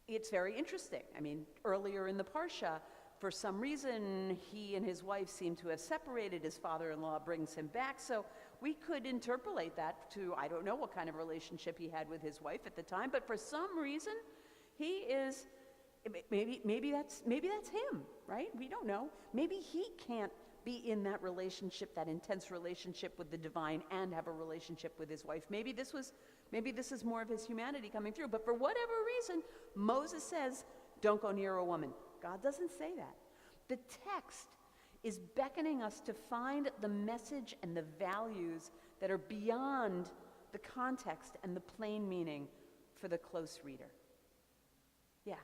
It's very interesting. I mean, earlier in the Parsha, for some reason, he and his wife seem to have separated. His father-in-law brings him back. So we could interpolate that to, I don't know what kind of relationship he had with his wife at the time, but for some reason, he is, maybe that's him, right? We don't know. Maybe he can't be in that relationship, that intense relationship with the divine, and have a relationship with his wife. Maybe this is more of his humanity coming through. But for whatever reason, Moses says, don't go near a woman. God doesn't say that. The text is beckoning us to find the message and the values that are beyond the context and the plain meaning for the close reader. Yeah.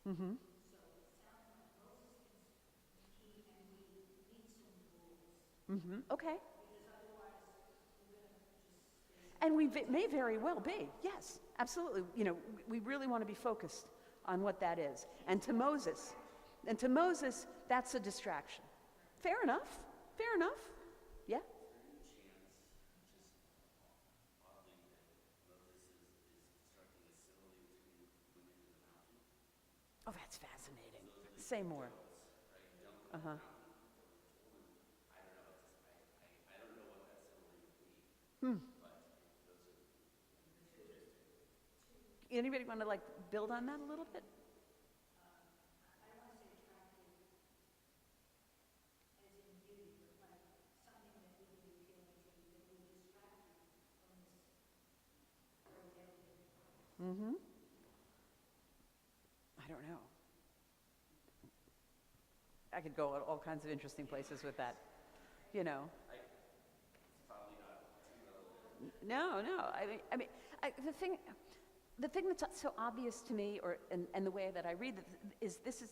Mm-hmm. Mm-hmm. Okay. And may very well be, yes, absolutely. You know, we really want to be focused on what that is. And to Moses, that's a distraction. Fair enough. Yeah. Oh, that's fascinating. Say more. Uh-huh. Anybody want to build on that a little bit? Mm-hmm. I don't know. I could go all kinds of interesting places with that, you know. No. The thing that's so obvious to me, and the way that I read it, is this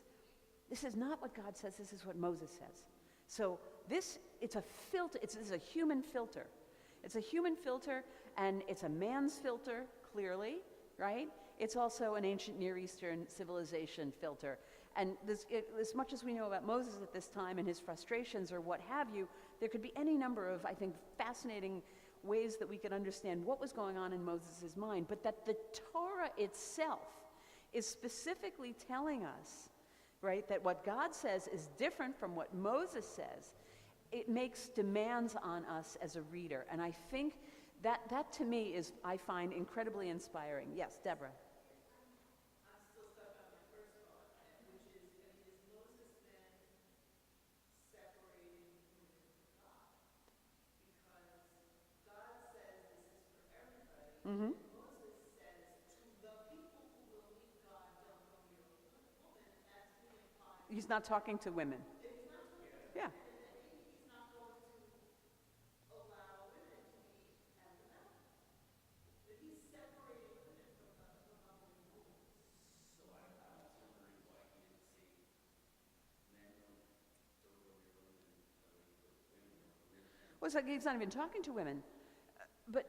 is not what God says. This is what Moses says. So it's a filter. This is a human filter. It's a human filter, and it's a man's filter, clearly, right? It's also an ancient Near Eastern civilization filter. And as much as we know about Moses at this time and his frustrations or what have you, there could be any number of, I think, fascinating ways that we could understand what was going on in Moses' mind, but that the Torah itself is specifically telling us, right, that what God says is different from what Moses says. It makes demands on us as a reader, and I think that to me is, I find, incredibly inspiring. Yes, Deborah. I'm still stuck on my first thought, which is, is Moses then separating women from God? Because God says this is for everybody. Mm-hmm. Moses says to the people who will meet God, don't go near a woman, as he implies. He's not talking to women. If he's not talking to Yeah. women, then maybe he's not going to allow women to be at the mountain. But he's separating women from other women. So I'm also wondering why he didn't say men don't go near women, women don't go near men. Well, it's like he's not even talking to women. But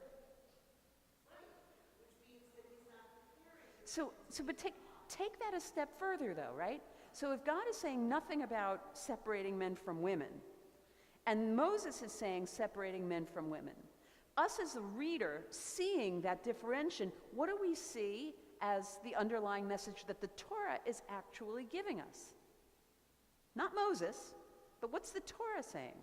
but take that a step further, though, right? So if God is saying nothing about separating men from women, and Moses is saying separating men from women, us as a reader seeing that differentiation, what do we see as the underlying message that the Torah is actually giving us? Not Moses, but what's the Torah saying?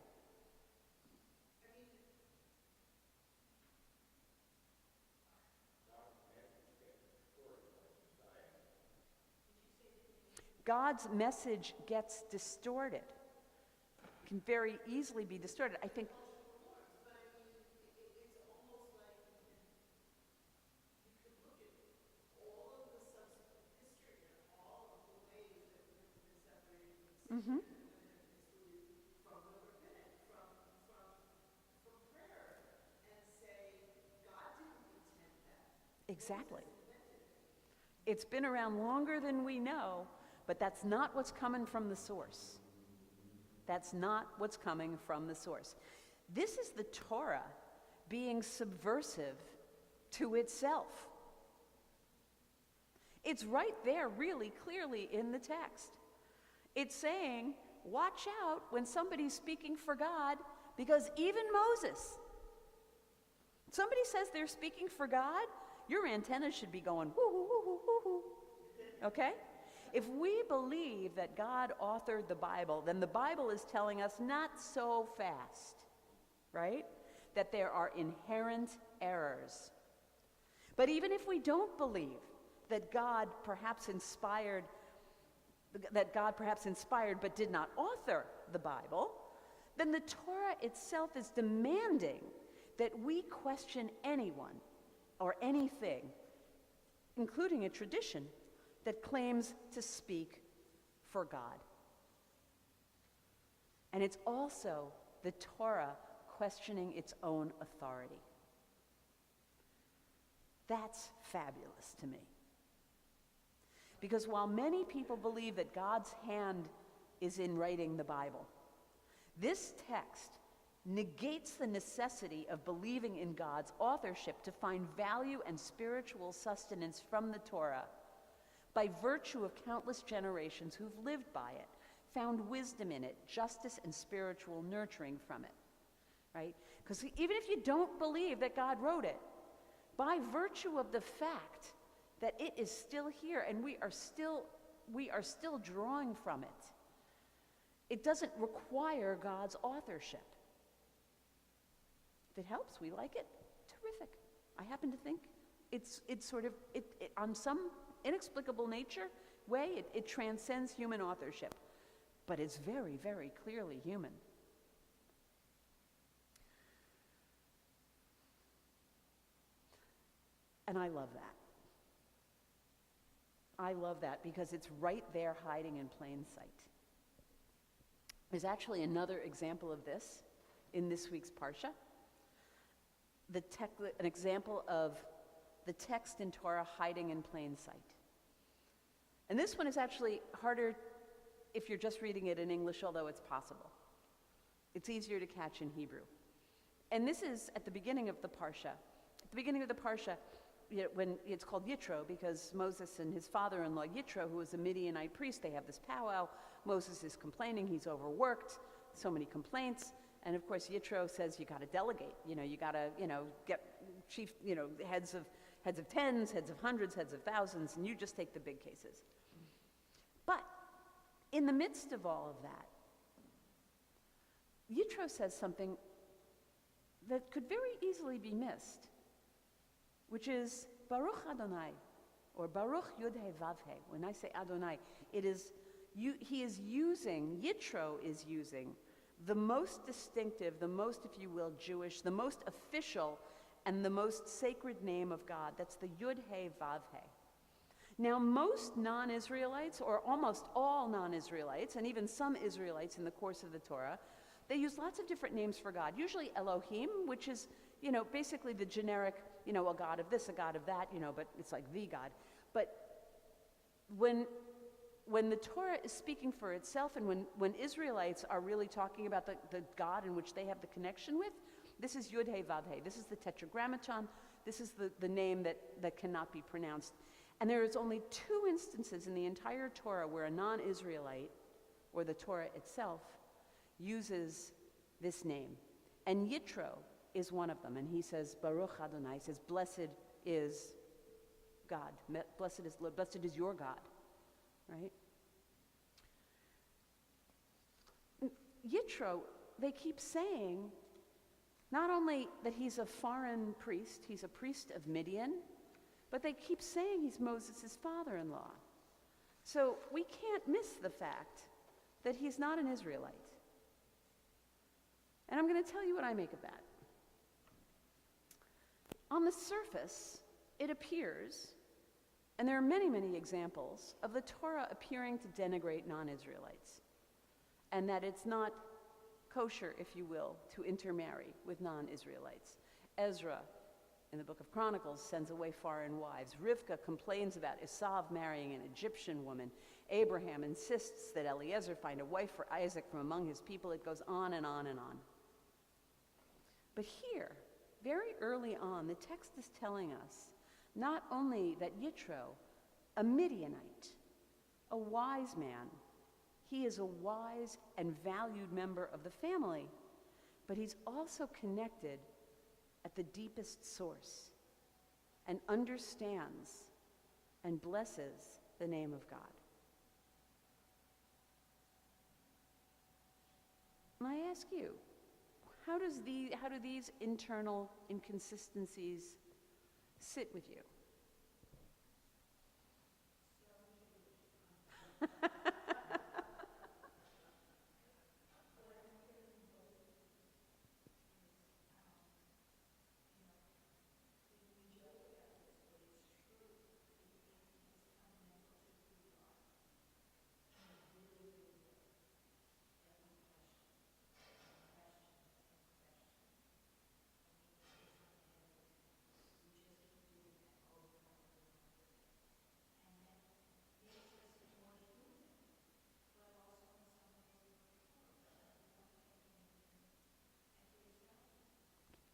God's message gets distorted. Can very easily be distorted. I think. But I mean, it's almost like you can look at all of the subsequent history and all of the ways that women have been separated from Mm-hmm. women have been excluded from the rabbinic, from prayer, and say, God didn't intend that. Exactly. It's been around longer than we know, but that's not what's coming from the source. That's not what's coming from the source. This is the Torah being subversive to itself. It's right there really clearly in the text. It's saying, watch out when somebody's speaking for God, because even Moses, somebody says they're speaking for God, your antennas should be going, whoo, whoo, whoo, whoo, whoo, whoo. Okay? If we believe that God authored the Bible, then the Bible is telling us not so fast, right? That there are inherent errors. But even if we don't believe that God perhaps inspired but did not author the Bible, then the Torah itself is demanding that we question anyone or anything, including a tradition, that claims to speak for God. And it's also the Torah questioning its own authority. That's fabulous to me. Because while many people believe that God's hand is in writing the Bible, this text negates the necessity of believing in God's authorship to find value and spiritual sustenance from the Torah by virtue of countless generations who've lived by it, found wisdom in it, justice and spiritual nurturing from it, right? Because even if you don't believe that God wrote it, by virtue of the fact that it is still here and we are still drawing from it, it doesn't require God's authorship. If it helps, we like it, terrific. I happen to think it's sort of, on some inexplicable way, it transcends human authorship. But it's very, very clearly human. And I love that. I love that because it's right there hiding in plain sight. There's actually another example of this in this week's Parsha. An example of the text in Torah hiding in plain sight. And this one is actually harder if you're just reading it in English, although it's possible. It's easier to catch in Hebrew. And this is at the beginning of the Parsha. At the beginning of the Parsha, when it's called Yitro, because Moses and his father-in-law Yitro, who was a Midianite priest, they have this powwow. Moses is complaining, he's overworked, so many complaints. And of course, Yitro says, you got to delegate. You got to, get chief, heads of tens, heads of hundreds, heads of thousands, and you just take the big cases. But in the midst of all of that, Yitro says something that could very easily be missed, which is Baruch Adonai, or Baruch Yud-He Vav-He. When I say Adonai, Yitro is using the most distinctive, the most, if you will, Jewish, the most official, and the most sacred name of God. That's the Yud-He Vav-He. Now, most non-Israelites, or almost all non-Israelites, and even some Israelites in the course of the Torah, they use lots of different names for God. Usually Elohim, which is, basically the generic, a God of this, a God of that, but it's like the God. But when the Torah is speaking for itself, and when Israelites are really talking about the God in which they have the connection with, this is Yud-He Vav-He. This is the Tetragrammaton. This is the name that cannot be pronounced. And there is only 2 instances in the entire Torah where a non-Israelite, or the Torah itself, uses this name. And Yitro is one of them. And he says, Baruch Adonai, he says, blessed is God. Blessed is your God. Right? Yitro, they keep saying, not only that he's a foreign priest, he's a priest of Midian, but they keep saying he's Moses' father-in-law. So we can't miss the fact that he's not an Israelite. And I'm going to tell you what I make of that. On the surface, it appears, and there are many, many examples, of the Torah appearing to denigrate non-Israelites, and that it's not kosher, if you will, to intermarry with non-Israelites. Ezra, in the book of Chronicles, sends away foreign wives. Rivka complains about Esav marrying an Egyptian woman. Abraham insists that Eliezer find a wife for Isaac from among his people. It goes on and on and on. But here, very early on, the text is telling us not only that Yitro, a Midianite, a wise man, he is a wise and valued member of the family, but he's also connected at the deepest source and understands and blesses the name of God. And I ask you, how do these internal inconsistencies sit with you?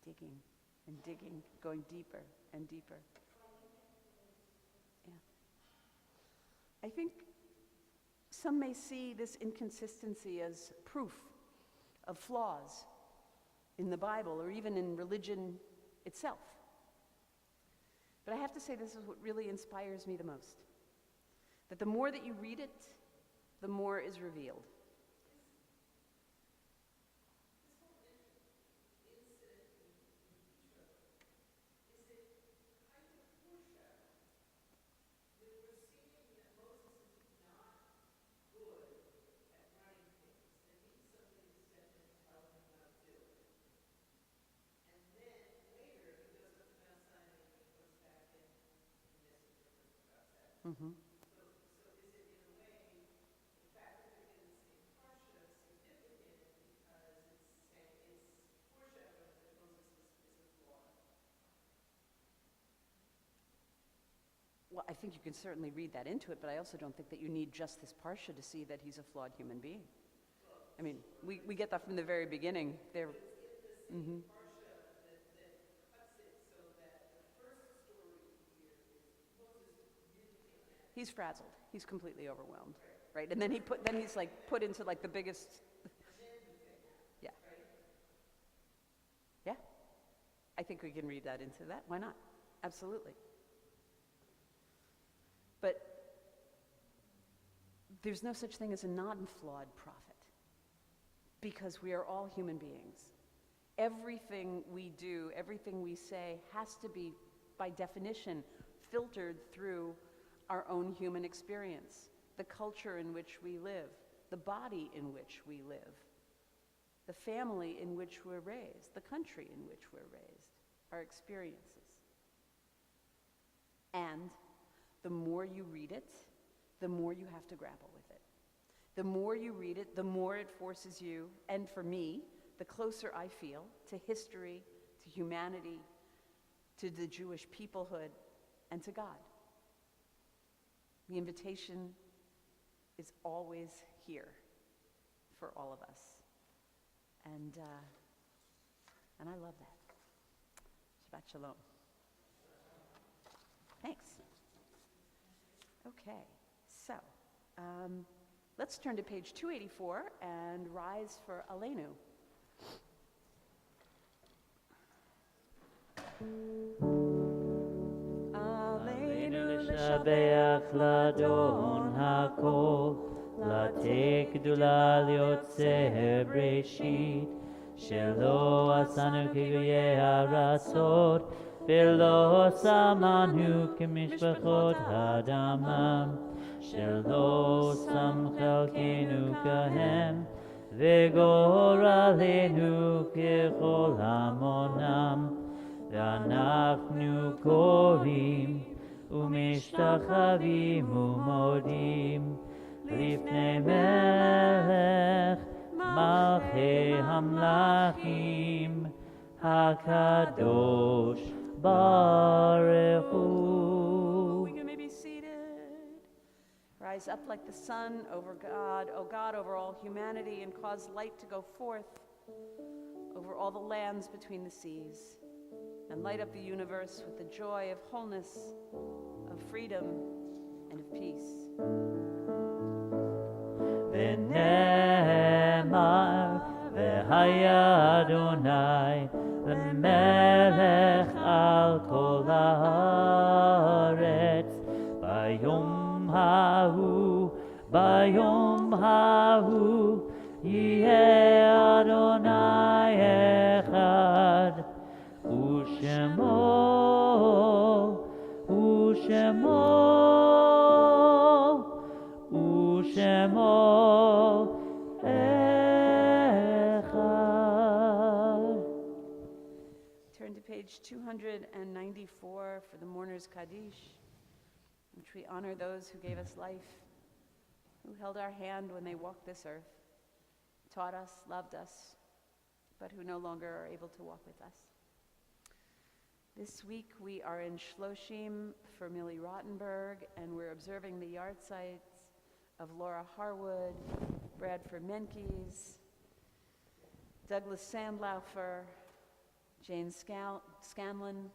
Digging and digging, going deeper and deeper. Yeah. I think some may see this inconsistency as proof of flaws in the Bible or even in religion itself. But I have to say, this is what really inspires me the most. That the more that you read it, the more is revealed. Mm-hmm. So is it in a way, the fact that they're in the same parsha significant because it's foreshadowing that Moses is a flawed? Well, I think you can certainly read that into it, but I also don't think that you need just this parsha to see that he's a flawed human being. I mean, we get that from the very beginning. Mm-hmm. Parsha He's frazzled. He's completely overwhelmed, right? And then he's like put into like the biggest. Yeah. Yeah. I think we can read that into that. Why not? Absolutely. But there's no such thing as a non-flawed prophet, because we are all human beings. Everything we do, everything we say has to be, by definition, filtered through our own human experience, the culture in which we live, the body in which we live, the family in which we're raised, the country in which we're raised, our experiences. And the more you read it, the more you have to grapple with it. The more you read it, the more it forces you, and for me, the closer I feel to history, to humanity, to the Jewish peoplehood, and to God. The invitation is always here for all of us. And I love that. Shabbat shalom. Thanks. Okay, so let's turn to page 284 and rise for Aleinu. Aleinu לשבח לאדון הכל, לתת גדולה ליוצר בראשית, שלא עשנו כגויי ארצות, ולא שמנו כמשפחות האדמה, שלא שם חלקנו כהם, וגורלנו ככל המונם. ואנחנו קוראים ומשתחווים ומודים לפני מלך מלכי המלכים הקדוש ברוך הוא. You may be seated. Rise up like the sun over God, O God, over all humanity, and cause light to go forth over all the lands between the seas, and light up the universe with the joy of wholeness, of freedom, and of peace. ונאמר והיה אדוני למלך על כל הארץ ביום ההוא יהיה אדוני אחד ושמו אחד. Turn to page 294 for the Mourner's Kaddish, in which we honor those who gave us life, who held our hand when they walked this earth, taught us, loved us, but who no longer are able to walk with us. This week we are in Shloshim for Millie Rottenberg, and we're observing the yartzites of Laura Harwood, Bradford Menkes, Douglas Sandlaufer, Jane Scanlon,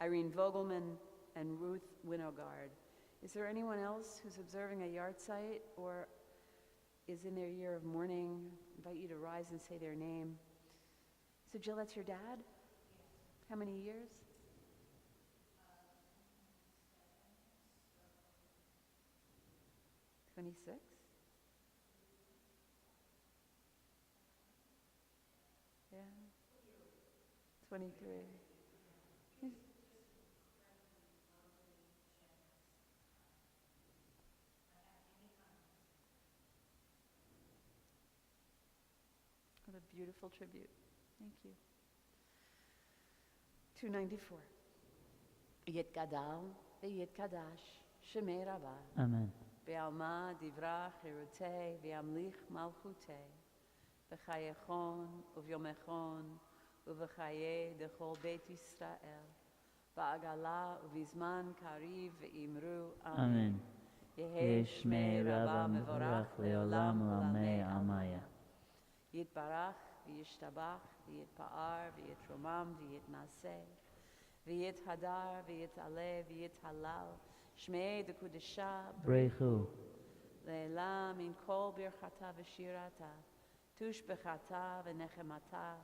Irene Vogelman, and Ruth Winogard. Is there anyone else who's observing a yartzeit or is in their year of mourning? I invite you to rise and say their name. So Jill, that's your dad? How many years? 26? Yeah. 23. What a beautiful tribute. Thank you. 294. Yitgadal v'yitkadash shemei rabah. Amen. Be'alma divrach hirutei v'yamlich malchutei v'chayechon uvyomechon uv'chaye dechol beit Yisrael ba'agala uvizman kariv v'imru amen. Yehi shmei rabah mevorach leolam u'lamei amaya. Yitbarach v'yishtabach v'yitpa'ar v'yitromam v'yitnaseh v'yithadar v'yitaleh v'yithalal Shmei de Kudisha, Brechu. Leila min kol birchata v'shirata, tush bechata v'nechemata,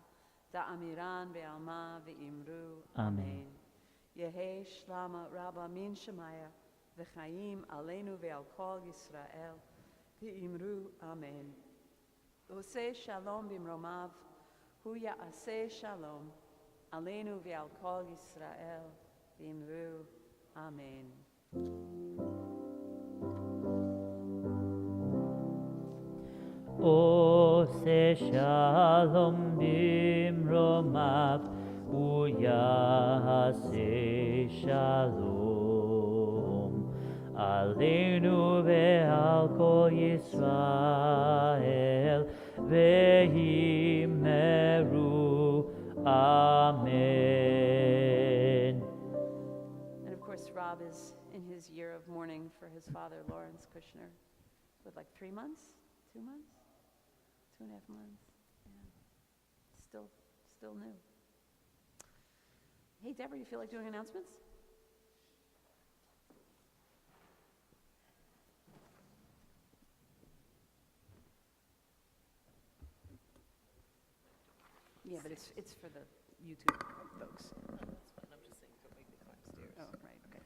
da'amiran ve'alma ve'imru. Amen. Yehi shlama rabba min shemaya, v'chaim aleinu ve'al kol Yisrael, ve'imru. Amen. Oseh shalom bimromav, hu ya'aseh shalom, aleinu ve'al kol Yisrael, ve'imru. Amen. Ose shalom bimromav uyase shalom aleinu ve'al kol Yisrael ve'yimeru. Amen. And of course, Rob is in his year of mourning for his father, Lawrence Kushner, with like 3 months, 2 months, 2.5 months. Yeah, still new. Hey, Deborah, you feel like doing announcements? Yeah, but it's for the YouTube folks. Oh, right, okay.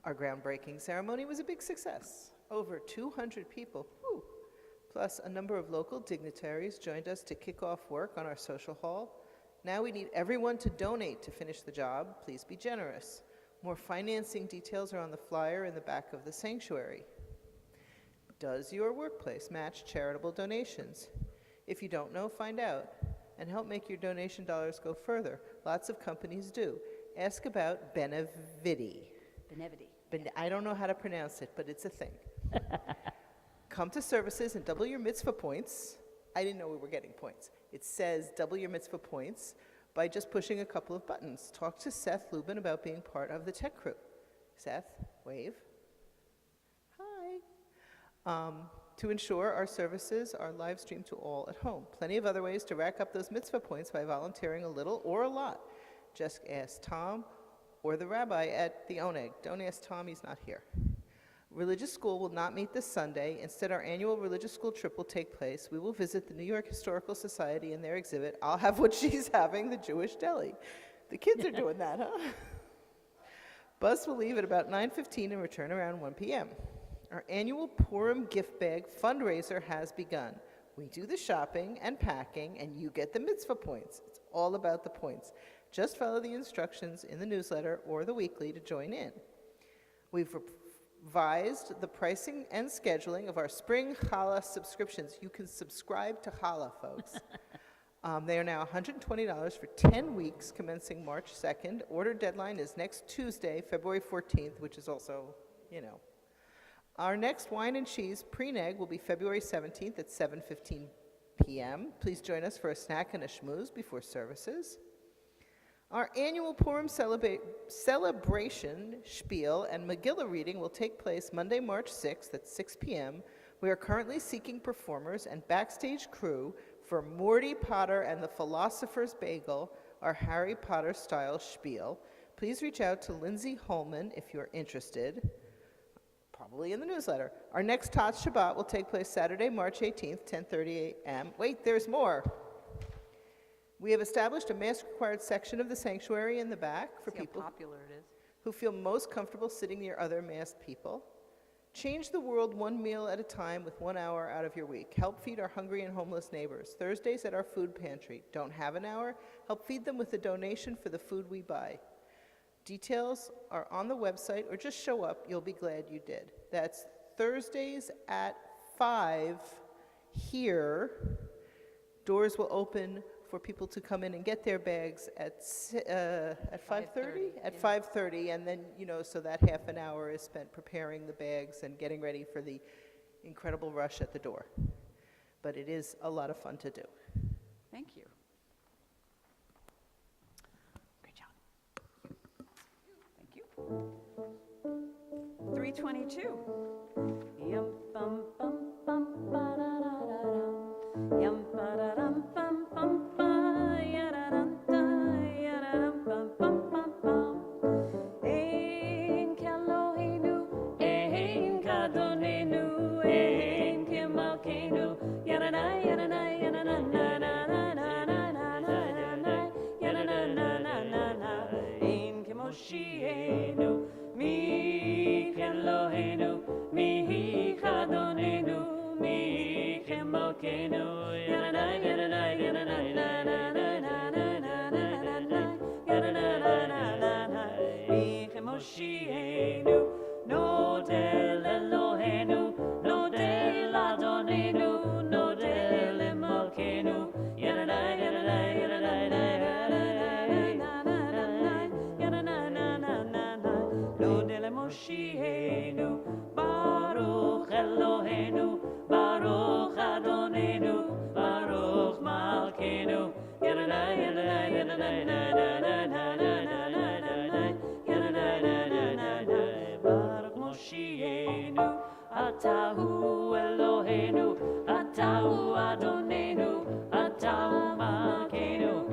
Our groundbreaking ceremony was a big success. Over 200 people, whew, plus a number of local dignitaries joined us to kick off work on our social hall. Now we need everyone to donate to finish the job. Please be generous. More financing details are on the flyer in the back of the sanctuary. Does your workplace match charitable donations? If you don't know, find out and help make your donation dollars go further. Lots of companies do. Ask about Benevidi. I don't know how to pronounce it, but it's a thing. Come to services and double your mitzvah points. I didn't know we were getting points. It says double your mitzvah points by just pushing a couple of buttons. Talk to Seth Lubin about being part of the tech crew. Seth, wave. Hi. To ensure our services are live streamed to all at home. Plenty of other ways to rack up those mitzvah points by volunteering a little or a lot. Just ask Tom or the rabbi at the Oneg. Don't ask Tom, he's not here. Religious school will not meet this Sunday. Instead, our annual religious school trip will take place. We will visit the New York Historical Society and their exhibit, I'll Have What She's Having, the Jewish Deli. The kids are doing that, huh? Bus will leave at about 9:15 and return around 1 p.m. Our annual Purim gift bag fundraiser has begun. We do the shopping and packing, and you get the mitzvah points. It's all about the points. Just follow the instructions in the newsletter or the weekly to join in. We've revised the pricing and scheduling of our spring challah subscriptions. You can subscribe to challah, folks. They are now $120 for 10 weeks, commencing March 2nd. Order deadline is next Tuesday, February 14th, which is also, Our next wine and cheese pre-neg will be February 17th at 7:15 p.m. Please join us for a snack and a schmooze before services. Our annual Purim celebration, spiel, and Megillah reading will take place Monday, March 6th at 6 p.m. We are currently seeking performers and backstage crew for Morty Potter and the Philosopher's Bagel, our Harry Potter-style spiel. Please reach out to Lindsay Holman if you're interested. Probably in the newsletter. Our next Tots Shabbat will take place Saturday, March 18th, 10:30 a.m. Wait, there's more. We have established a mask-required section of the sanctuary in the back for people popular it is. who feel most comfortable sitting near other masked people. Change the world one meal at a time with 1 hour out of your week. Help feed our hungry and homeless neighbors. Thursdays at our food pantry. Don't have an hour? Help feed them with a donation for the food we buy. Details are on the website, or just show up. You'll be glad you did. That's Thursdays at 5 here. Doors will open for people to come in and get their bags at 5:30? At 5:30, and then, so that half an hour is spent preparing the bags and getting ready for the incredible rush at the door. But it is a lot of fun to do. Thank you. Great job. Thank you. 322. Yum bum bum bum ba da da da da. Yum ba da dum bum bum ba ya da dum da ya da dum bum bum bum bum. Ein Keloheinu למושיענו, מי כאלוהינו, מי כאדוננו, מי כמלכנו, ינאי, ינאי, ינאי, מי כמושיענו, נודה לאלוהינו, נודה לאדוננו, נודה למלכנו, ינאי, ינאי, ינאי, נודה למושיענו, ברוך אלוהינו, ברוך אדוננו, ברוך מלכנו, ינאי, ינאי, ינאי, ברוך מושיענו, אתה הוא אלוהינו, אתה הוא אדוננו, אתה הוא מלכנו,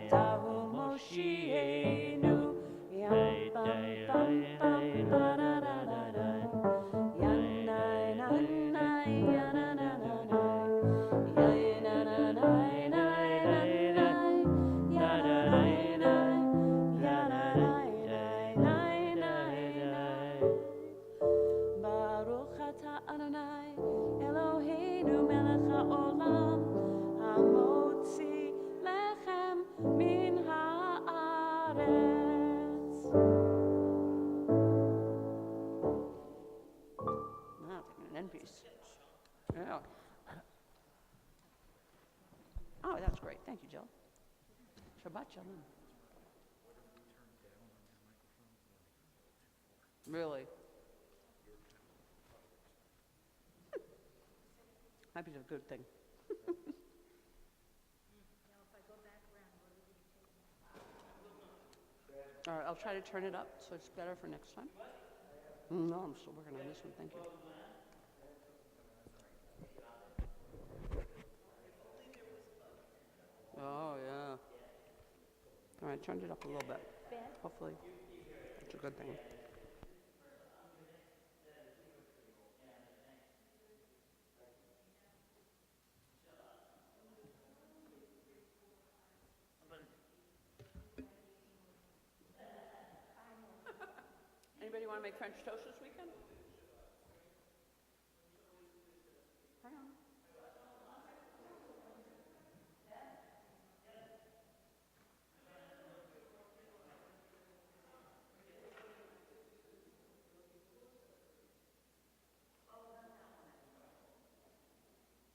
אתה הוא מושיענו, ים פם פם פם פררררר, ינאי נאי יננננאי, ינננאי נאי נאי, יננאי נאי, יננאי נאי, ברוך אתה אדוני אלוהינו מלך העולם, המוציא לחם מן הארץ. Now taking an end piece. Yeah. Oh, that's great. Thank you, Jill. Shabbat shalom. Really? Might be a good thing. All right, I'll try to turn it up so it's better for next time. No, I'm still working on this one. Thank you. Oh, yeah. All right, turned it up a little bit. Hopefully, it's a good thing. Anybody want to make French toast this weekend?